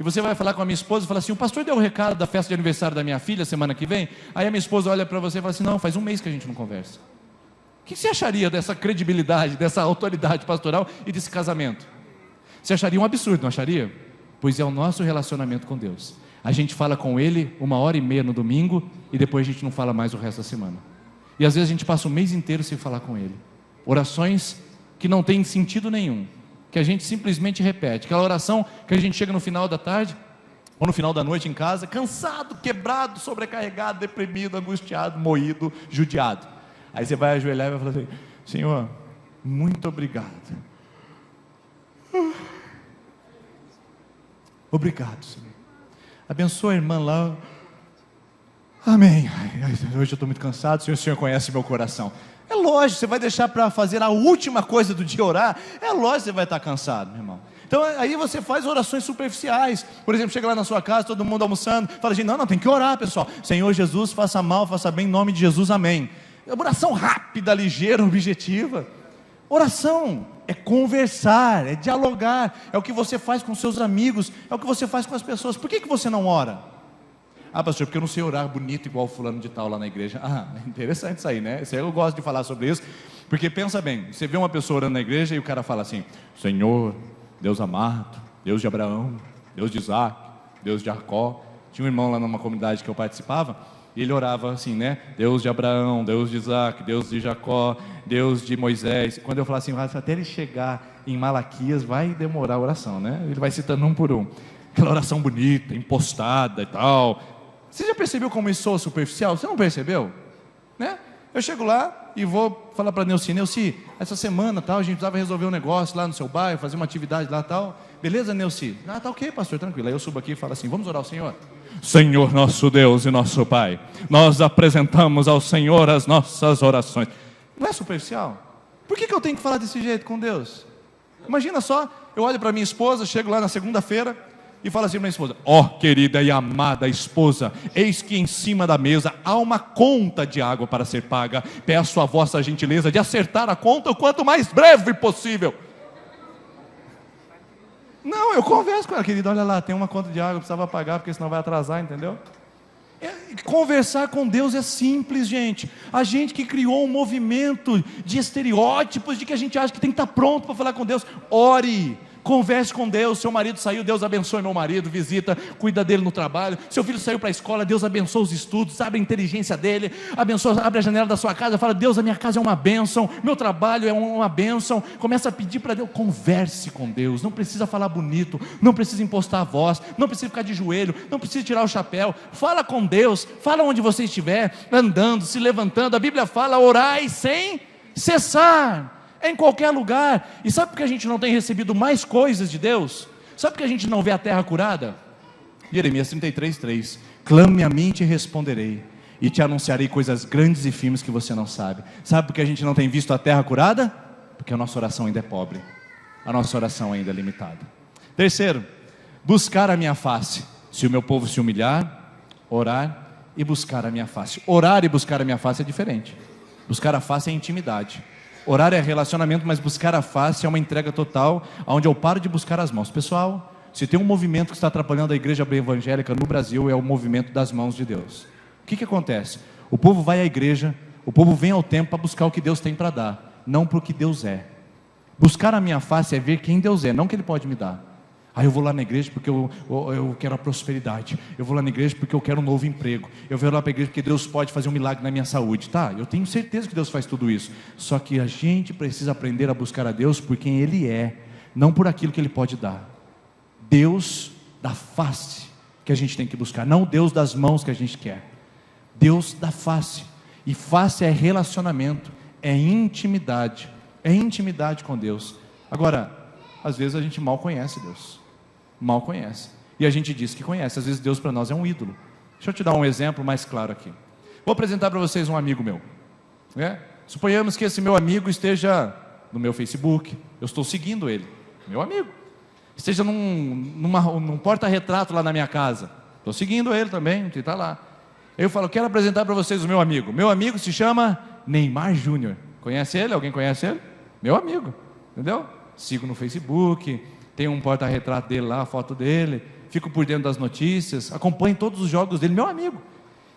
e você vai falar com a minha esposa e fala assim, o pastor deu o recado da festa de aniversário da minha filha semana que vem. Aí a minha esposa olha para você e fala assim, não, faz um mês que a gente não conversa. O que você acharia dessa credibilidade, dessa autoridade pastoral e desse casamento? Você acharia um absurdo, não acharia? Pois é o nosso relacionamento com Deus. A gente fala com Ele 1h30 no domingo e depois a gente não fala mais o resto da semana. E às vezes a gente passa o mês inteiro sem falar com Ele. Orações que não têm sentido nenhum, que a gente simplesmente repete. Aquela oração que a gente chega no final da tarde ou no final da noite em casa, cansado, quebrado, sobrecarregado, deprimido, angustiado, moído, judiado. Aí você vai ajoelhar e vai falar assim, Senhor, Muito obrigado. Obrigado, Senhor. Abençoa a irmã lá. Amém. Hoje eu estou muito cansado, o Senhor conhece meu coração. É lógico, você vai deixar para fazer a última coisa do dia orar. É lógico que você vai estar cansado, meu irmão. Então aí você faz orações superficiais. Por exemplo, chega lá na sua casa, todo mundo almoçando, fala assim, não, tem que orar, pessoal. Senhor Jesus, faça mal, faça bem, em nome de Jesus, amém. Oração rápida, ligeira, objetiva. Oração é conversar, é dialogar, é o que você faz com seus amigos, é o que você faz com as pessoas. Por que você não ora? Ah, pastor, porque eu não sei orar bonito igual fulano de tal lá na igreja. Ah, interessante isso aí, né? Eu gosto de falar sobre isso, porque pensa bem, você vê uma pessoa orando na igreja e o cara fala assim, Senhor, Deus amado, Deus de Abraão, Deus de Isaac, Deus de Jacó. Tinha um irmão lá numa comunidade que eu participava, e ele orava assim, né? Deus de Abraão, Deus de Isaac, Deus de Jacó, Deus de Moisés. Quando eu falar assim, até ele chegar em Malaquias, vai demorar a oração, né? Ele vai citando um por um. Aquela oração bonita, impostada e tal. Você já percebeu como isso soa superficial? Você não percebeu? Né? Eu chego lá e vou falar para a Neuci, essa semana tal, a gente precisava resolver um negócio lá no seu bairro, fazer uma atividade lá tal. Beleza, Neuci? Ah, tá ok, pastor, tranquilo. Aí eu subo aqui e falo assim, vamos orar ao Senhor? Senhor nosso Deus e nosso Pai, nós apresentamos ao Senhor as nossas orações. Não é superficial? Por que eu tenho que falar desse jeito com Deus? Imagina só, eu olho para minha esposa, chego lá na segunda-feira e falo assim para minha esposa, querida e amada esposa, eis que em cima da mesa há uma conta de água para ser paga, peço a vossa gentileza de acertar a conta o quanto mais breve possível. Não, eu converso com ela, querida, olha lá, tem uma conta de água, eu precisava pagar, porque senão vai atrasar, entendeu? Conversar com Deus é simples, gente. A gente que criou um movimento de estereótipos, de que a gente acha que tem que estar pronto para falar com Deus. Ore, converse com Deus. Seu marido saiu, Deus abençoe meu marido, visita, cuida dele no trabalho. Seu filho saiu para a escola, Deus abençoe os estudos, abre a inteligência dele, abençoa, abre a janela da sua casa, fala, Deus, a minha casa é uma bênção, meu trabalho é uma bênção. Começa a pedir para Deus, converse com Deus. Não precisa falar bonito, não precisa impostar a voz, não precisa ficar de joelho, não precisa tirar o chapéu. Fala com Deus, fala onde você estiver, andando, se levantando. A Bíblia fala, orai sem cessar. É em qualquer lugar. E sabe por que a gente não tem recebido mais coisas de Deus? Sabe por que a gente não vê a terra curada? Jeremias 33:3. Clame a mim e te responderei, e te anunciarei coisas grandes e firmes que você não sabe. Sabe por que a gente não tem visto a terra curada? Porque a nossa oração ainda é pobre, a nossa oração ainda é limitada. Terceiro, buscar a minha face. Se o meu povo se humilhar, orar e buscar a minha face. Orar e buscar a minha face é diferente. Buscar a face é intimidade. Orar é relacionamento, mas buscar a face é uma entrega total, onde eu paro de buscar as mãos. Pessoal, se tem um movimento que está atrapalhando a igreja evangélica no Brasil, é o movimento das mãos de Deus. O que acontece? O povo vai à igreja, o povo vem ao templo para buscar o que Deus tem para dar, não para o que Deus é. Buscar a minha face é ver quem Deus é, não o que Ele pode me dar. Eu vou lá na igreja porque eu quero a prosperidade. Eu vou lá na igreja porque eu quero um novo emprego. Eu vou lá para a igreja porque Deus pode fazer um milagre na minha saúde. Tá, eu tenho certeza que Deus faz tudo isso. Só que a gente precisa aprender a buscar a Deus por quem Ele é, não por aquilo que Ele pode dar. Deus da face que a gente tem que buscar, não o Deus das mãos que a gente quer. Deus da face. E face é relacionamento, é intimidade com Deus. Agora, às vezes a gente mal conhece Deus. Mal conhece. E a gente diz que conhece. Às vezes Deus para nós é um ídolo. Deixa eu te dar um exemplo mais claro aqui. Vou apresentar para vocês um amigo meu. Suponhamos que esse meu amigo esteja no meu Facebook. Eu estou seguindo ele. Meu amigo. Esteja num porta-retrato lá na minha casa. Estou seguindo ele também. Ele está lá. Eu falo, quero apresentar para vocês o meu amigo. Meu amigo se chama Neymar Júnior. Conhece ele? Alguém conhece ele? Meu amigo. Entendeu? Sigo no Facebook. Tem um porta-retrato dele lá, a foto dele, fico por dentro das notícias, acompanho todos os jogos dele, meu amigo.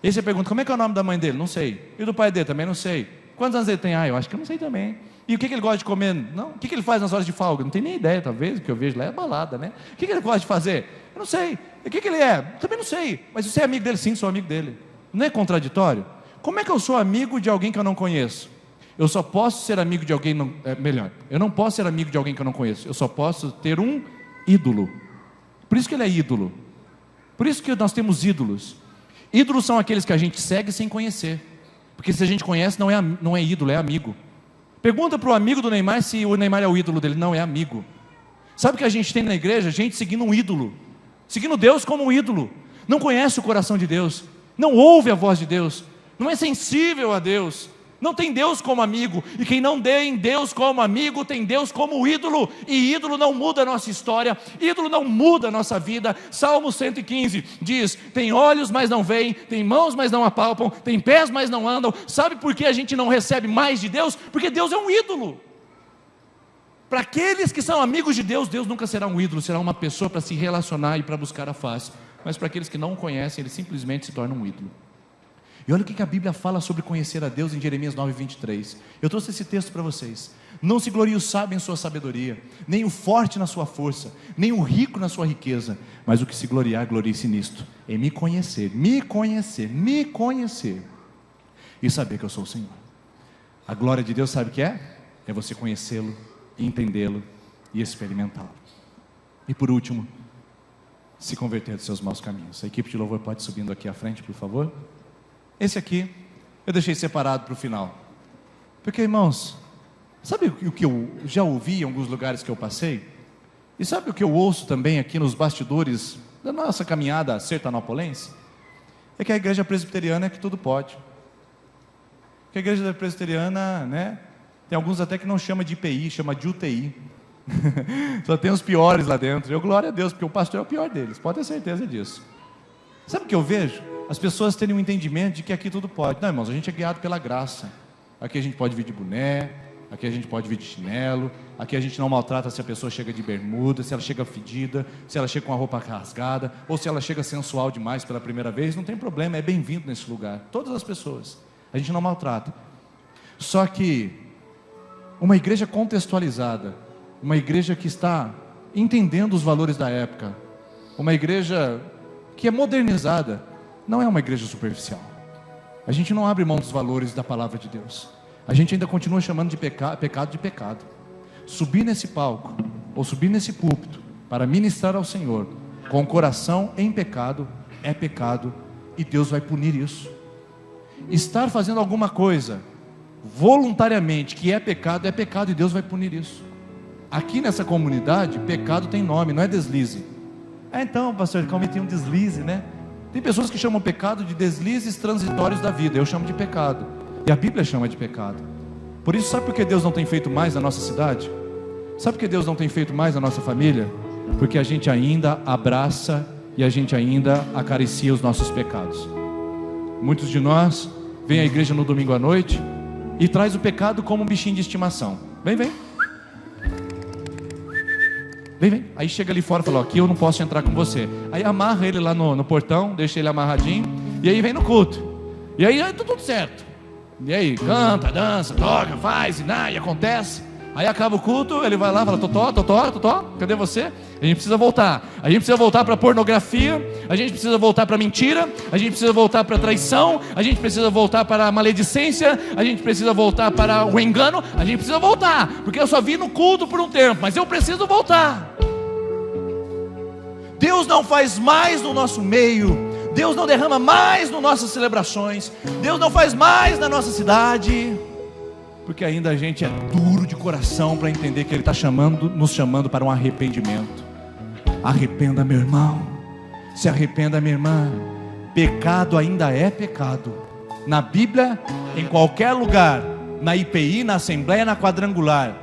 E aí você pergunta, como é que é o nome da mãe dele? Não sei. E do pai dele? Também não sei. Quantos anos ele tem? Eu acho que eu não sei também. E o que ele gosta de comer? Não. O que ele faz nas horas de folga? Não tenho nem ideia, talvez, o que eu vejo lá é balada, né? O que ele gosta de fazer? Eu não sei. E o que ele é? Também não sei. Mas você é amigo dele? Sim, sou amigo dele. Não é contraditório? Como é que eu sou amigo de alguém que eu não conheço? Eu só posso ser amigo de alguém, eu não posso ser amigo de alguém que eu não conheço. Eu só posso ter um ídolo. Por isso que ele é ídolo. Por isso que nós temos ídolos. Ídolos são aqueles que a gente segue sem conhecer. Porque se a gente conhece, não é ídolo, é amigo. Pergunta para o amigo do Neymar se o Neymar é o ídolo dele. Não, é amigo. Sabe o que a gente tem na igreja? Gente seguindo um ídolo, seguindo Deus como um ídolo. Não conhece o coração de Deus, não ouve a voz de Deus, não é sensível a Deus, não tem Deus como amigo. E quem não tem Deus como amigo, tem Deus como ídolo. E ídolo não muda a nossa história, ídolo não muda a nossa vida. Salmo 115 diz: tem olhos, mas não veem, tem mãos, mas não apalpam, tem pés, mas não andam. Sabe por que a gente não recebe mais de Deus? Porque Deus é um ídolo. Para aqueles que são amigos de Deus, Deus nunca será um ídolo, será uma pessoa para se relacionar e para buscar a face. Mas para aqueles que não o conhecem, ele simplesmente se torna um ídolo. E olha o que a Bíblia fala sobre conhecer a Deus em Jeremias 9:23. Eu trouxe esse texto para vocês. Não se glorie o sábio em sua sabedoria, nem o forte na sua força, nem o rico na sua riqueza, mas o que se gloriar, glorie-se nisto, em me conhecer e saber que eu sou o Senhor. A glória de Deus, sabe o que é? É você conhecê-lo, entendê-lo e experimentá-lo. E por último, se converter dos seus maus caminhos. A equipe de louvor pode ir subindo aqui à frente, por favor. Esse aqui eu deixei separado para o final, porque, irmãos, sabe o que eu já ouvi em alguns lugares que eu passei? E sabe o que eu ouço também aqui nos bastidores da nossa caminhada sertanopolense? É que a igreja presbiteriana é que tudo pode. Que a igreja presbiteriana, né, tem alguns até que não chama de IPI, chama de UTI. Só tem os piores lá dentro. Eu glória a Deus, porque o pastor é o pior deles, pode ter certeza disso. Sabe o que eu vejo? As pessoas terem um entendimento de que aqui tudo pode. Não, irmãos, a gente é guiado pela graça. Aqui a gente pode vir de boné, aqui a gente pode vir de chinelo, aqui a gente não maltrata se a pessoa chega de bermuda, se ela chega fedida, se ela chega com a roupa rasgada, ou se ela chega sensual demais pela primeira vez. Não tem problema, é bem-vindo nesse lugar. Todas as pessoas, a gente não maltrata. Só que uma igreja contextualizada, uma igreja que está entendendo os valores da época, uma igreja que é modernizada, não é uma igreja superficial. A gente não abre mão dos valores da palavra de Deus. A gente ainda continua chamando de pecado de pecado. Subir nesse palco, ou subir nesse púlpito, para ministrar ao Senhor, com o coração em pecado, é pecado, e Deus vai punir isso. Estar fazendo alguma coisa, voluntariamente, que é pecado, e Deus vai punir isso. Aqui nessa comunidade, pecado tem nome, não é deslize. Então, pastor, cometi um deslize, né? Tem pessoas que chamam pecado de deslizes transitórios da vida. Eu chamo de pecado, e a Bíblia chama de pecado. Por isso, sabe por que Deus não tem feito mais na nossa cidade? Sabe por que Deus não tem feito mais na nossa família? Porque a gente ainda abraça e a gente ainda acaricia os nossos pecados. Muitos de nós vêm à igreja no domingo à noite e traz o pecado como um bichinho de estimação. Vem. Aí chega ali fora e fala: aqui eu não posso entrar com você. Aí amarra ele lá no portão, deixa ele amarradinho, e aí vem no culto. E aí tá tudo certo. E aí canta, dança, toca, faz, e acontece. Aí acaba o culto, ele vai lá e fala: Totó, cadê você? A gente precisa voltar. A gente precisa voltar para pornografia, a gente precisa voltar para mentira, a gente precisa voltar para traição, a gente precisa voltar para a maledicência, a gente precisa voltar para o engano, a gente precisa voltar, porque eu só vim no culto por um tempo, mas eu preciso voltar. Deus não faz mais no nosso meio, Deus não derrama mais nas nossas celebrações, Deus não faz mais na nossa cidade, porque ainda a gente é duro de coração para entender que Ele está nos chamando para um arrependimento. Arrependa, meu irmão, se arrependa, minha irmã. Pecado ainda é pecado. Na Bíblia, em qualquer lugar, na IPI, na Assembleia, na Quadrangular,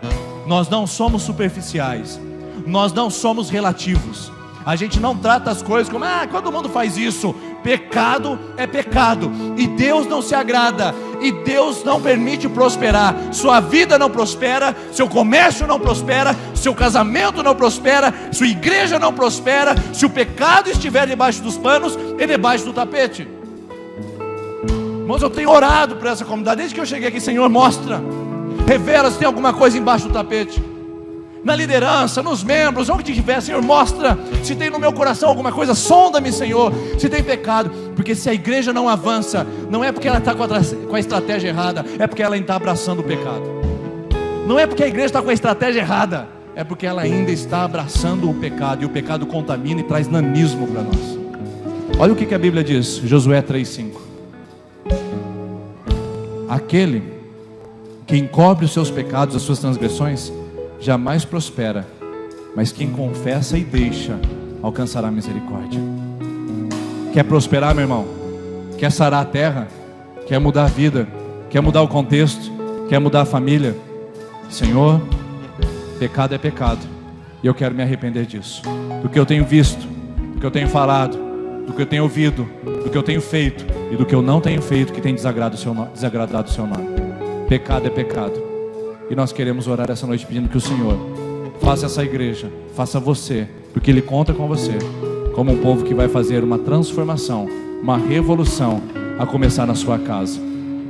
nós não somos superficiais, nós não somos relativos. A gente não trata as coisas como: todo mundo faz isso. Pecado é pecado, e Deus não se agrada, e Deus não permite prosperar. Sua vida não prospera, seu comércio não prospera, seu casamento não prospera, sua igreja não prospera, se o pecado estiver debaixo dos panos e debaixo do tapete. Irmãos, eu tenho orado por essa comunidade desde que eu cheguei aqui. Senhor, mostra, revela se tem alguma coisa embaixo do tapete, na liderança, nos membros, onde tiver. Senhor, mostra se tem no meu coração alguma coisa. Sonda-me, Senhor, se tem pecado. Porque se a igreja não avança, não é porque ela está com a estratégia errada, é porque ela está abraçando o pecado. Não é porque a igreja está com a estratégia errada, é porque ela ainda está abraçando o pecado, e o pecado contamina e traz nanismo para nós. Olha o que a Bíblia diz, Josué 3:5. Aquele Quem cobre os seus pecados, as suas transgressões, jamais prospera, mas quem confessa e deixa, alcançará misericórdia. Quer prosperar, meu irmão? Quer sarar a terra? Quer mudar a vida? Quer mudar o contexto? Quer mudar a família? Senhor, pecado é pecado, e eu quero me arrepender disso, do que eu tenho visto, do que eu tenho falado, do que eu tenho ouvido, do que eu tenho feito e do que eu não tenho feito que tem desagradado o seu nome. Pecado é pecado, e nós queremos orar essa noite pedindo que o Senhor faça essa igreja, faça você, porque Ele conta com você, como um povo que vai fazer uma transformação, uma revolução, a começar na sua casa.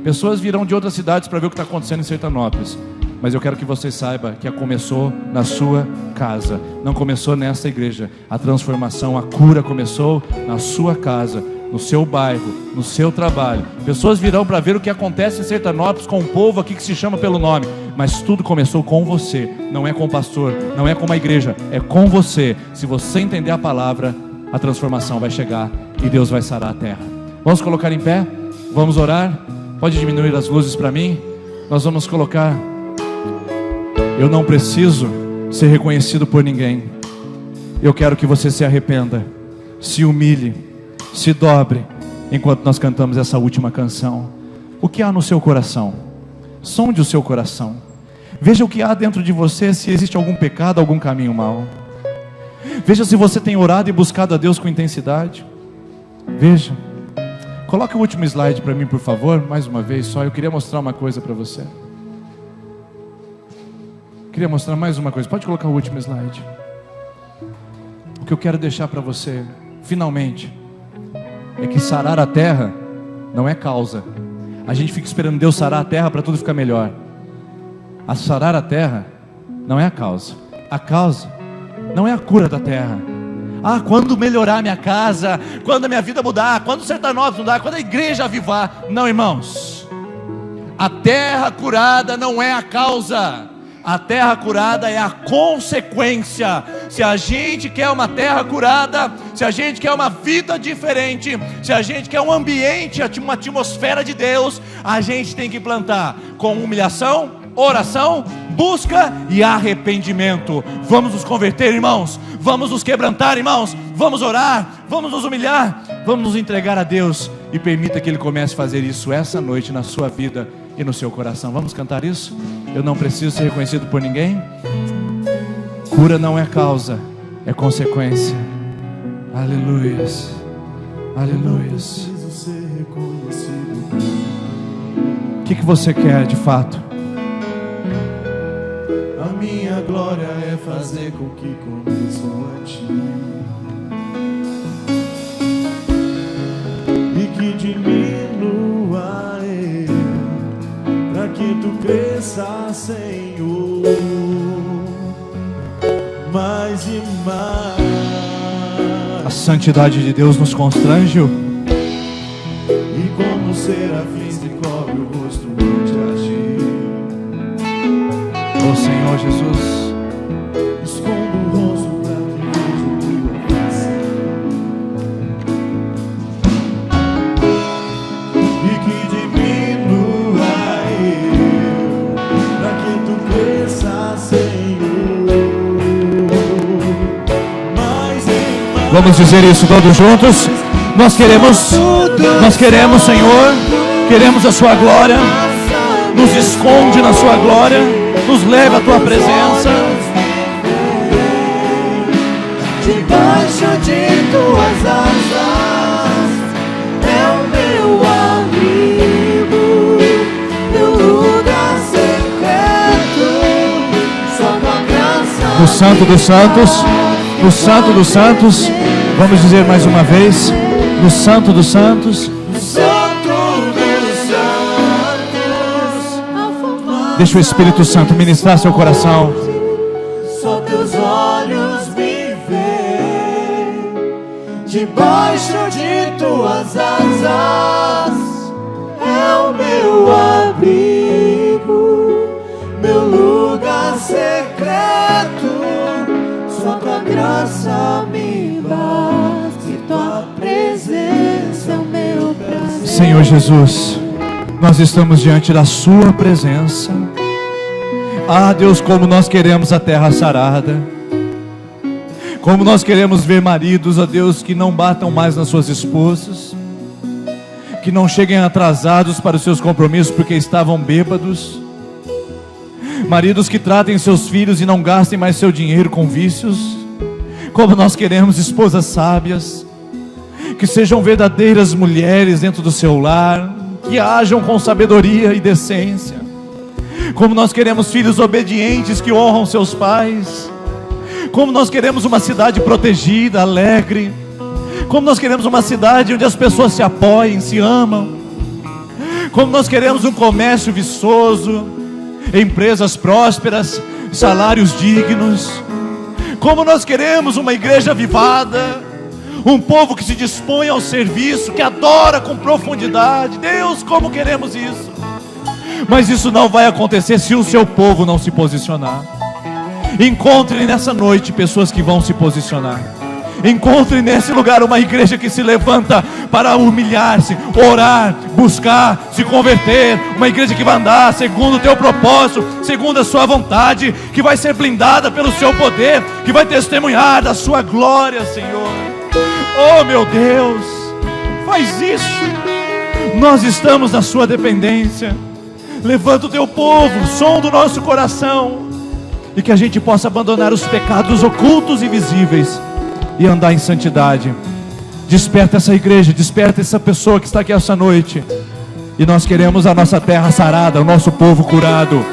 Pessoas virão de outras cidades para ver o que está acontecendo em Sertanópolis, mas eu quero que você saiba que começou na sua casa, não começou nessa igreja. A transformação, a cura começou na sua casa, no seu bairro, no seu trabalho. Pessoas virão para ver o que acontece em Sertanópolis com o povo aqui que se chama pelo nome, mas tudo começou com você, não é com o pastor, não é com uma igreja, é com você. Se você entender a palavra, a transformação vai chegar e Deus vai sarar a terra. Vamos colocar em pé, vamos orar. Pode diminuir as luzes para mim. Nós vamos colocar. Eu não preciso ser reconhecido por ninguém. Eu quero que você se arrependa, se humilhe, se dobre, enquanto nós cantamos essa última canção. O que há no seu coração? Sonde o seu coração. Veja o que há dentro de você, se existe algum pecado, algum caminho mau. Veja se você tem orado e buscado a Deus com intensidade. Veja. Coloque o último slide para mim, por favor, mais uma vez só. Eu queria mostrar uma coisa para você. Queria mostrar mais uma coisa. Pode colocar o último slide. O que eu quero deixar para você, finalmente, é que sarar a terra não é causa. A gente fica esperando Deus sarar a terra para tudo ficar melhor. A sarar a terra não é a causa. A causa não é a cura da terra. Quando melhorar a minha casa, quando a minha vida mudar, quando o Sertanópolis mudar, quando a igreja avivar. Não, irmãos. A terra curada não é a causa. A terra curada é a consequência. Se a gente quer uma terra curada, se a gente quer uma vida diferente, se a gente quer um ambiente, uma atmosfera de Deus, a gente tem que plantar com humilhação, oração, busca e arrependimento. Vamos nos converter, irmãos. Vamos nos quebrantar, irmãos. Vamos orar, vamos nos humilhar, vamos nos entregar a Deus. E permita que Ele comece a fazer isso essa noite na sua vida e no seu coração. Vamos cantar isso? Eu não preciso ser reconhecido por ninguém. Cura não é causa, é consequência. Aleluias, aleluias. O que você quer de fato? A minha glória é fazer com que conheçam a Ti, e que diminua eu, para que Tu cresça, Senhor, mais e mais. A santidade de Deus nos constrange. E como serafins que cobre o rosto ante agir. Ó Senhor Jesus, escondo o rosto para que veja Tua face, e que diminua eu, para que Tu cresça, Senhor, mais e mais. vamos dizer isso todos juntos. Nós queremos, Senhor, queremos a Sua glória. Nos esconde na Sua glória, nos leve à Tua presença. Debaixo de Tuas asas é o meu abrigo, meu lugar secreto, só Tua graça. No Santo dos Santos, no Santo dos Santos, vamos dizer mais uma vez, no Santo dos Santos. Deixa o Espírito Santo ministrar seu coração. Só Teus olhos me veem, debaixo de Tuas asas é o meu abrigo, meu lugar secreto, só Tua graça me basta e Tua presença é o meu prazer. Senhor Jesus, nós estamos diante da Sua presença. Ah, Deus, como nós queremos a terra sarada. Como nós queremos ver maridos, ó Deus, que não batam mais nas suas esposas, que não cheguem atrasados para os seus compromissos porque estavam bêbados. Maridos que tratem seus filhos e não gastem mais seu dinheiro com vícios. Como nós queremos esposas sábias, que sejam verdadeiras mulheres dentro do seu lar, que ajam com sabedoria e decência. Como nós queremos filhos obedientes que honram seus pais. Como nós queremos uma cidade protegida, alegre. Como nós queremos uma cidade onde as pessoas se apoiem, se amam. Como nós queremos um comércio viçoso, empresas prósperas, salários dignos. Como nós queremos uma igreja avivada, um povo que se dispõe ao serviço, que adora com profundidade. Deus, como queremos isso. Mas isso não vai acontecer se o seu povo não se posicionar. Encontre nessa noite pessoas que vão se posicionar. Encontre nesse lugar uma igreja que se levanta para humilhar-se, orar, buscar, se converter. Uma igreja que vai andar segundo o teu propósito, segundo a sua vontade, que vai ser blindada pelo seu poder, que vai testemunhar da sua glória, Senhor. Oh, meu Deus, faz isso. Nós estamos na sua dependência. Levanta o teu povo, som do nosso coração, e que a gente possa abandonar os pecados ocultos e visíveis e andar em santidade. Desperta essa igreja, desperta essa pessoa que está aqui essa noite. E nós queremos a nossa terra sarada, o nosso povo curado,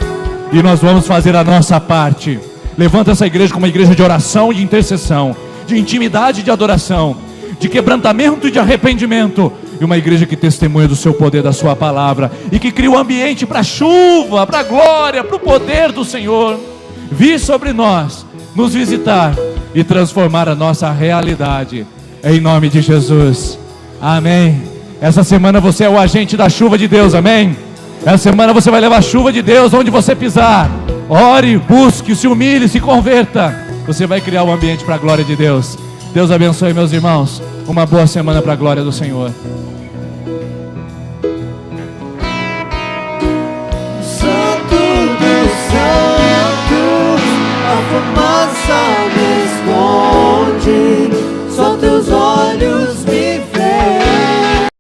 e nós vamos fazer a nossa parte. Levanta essa igreja como uma igreja de oração e de intercessão, de intimidade e de adoração, de quebrantamento e de arrependimento, e uma igreja que testemunha do seu poder, da sua palavra, e que cria um ambiente para a chuva, para a glória, para o poder do Senhor vir sobre nós, nos visitar e transformar a nossa realidade, em nome de Jesus, amém. Essa semana você é o agente da chuva de Deus, amém. Essa semana você vai levar a chuva de Deus onde você pisar. Ore, busque, se humilhe, se converta. Você vai criar um ambiente para a glória de Deus. Deus abençoe, meus irmãos. Uma boa semana para a glória do Senhor.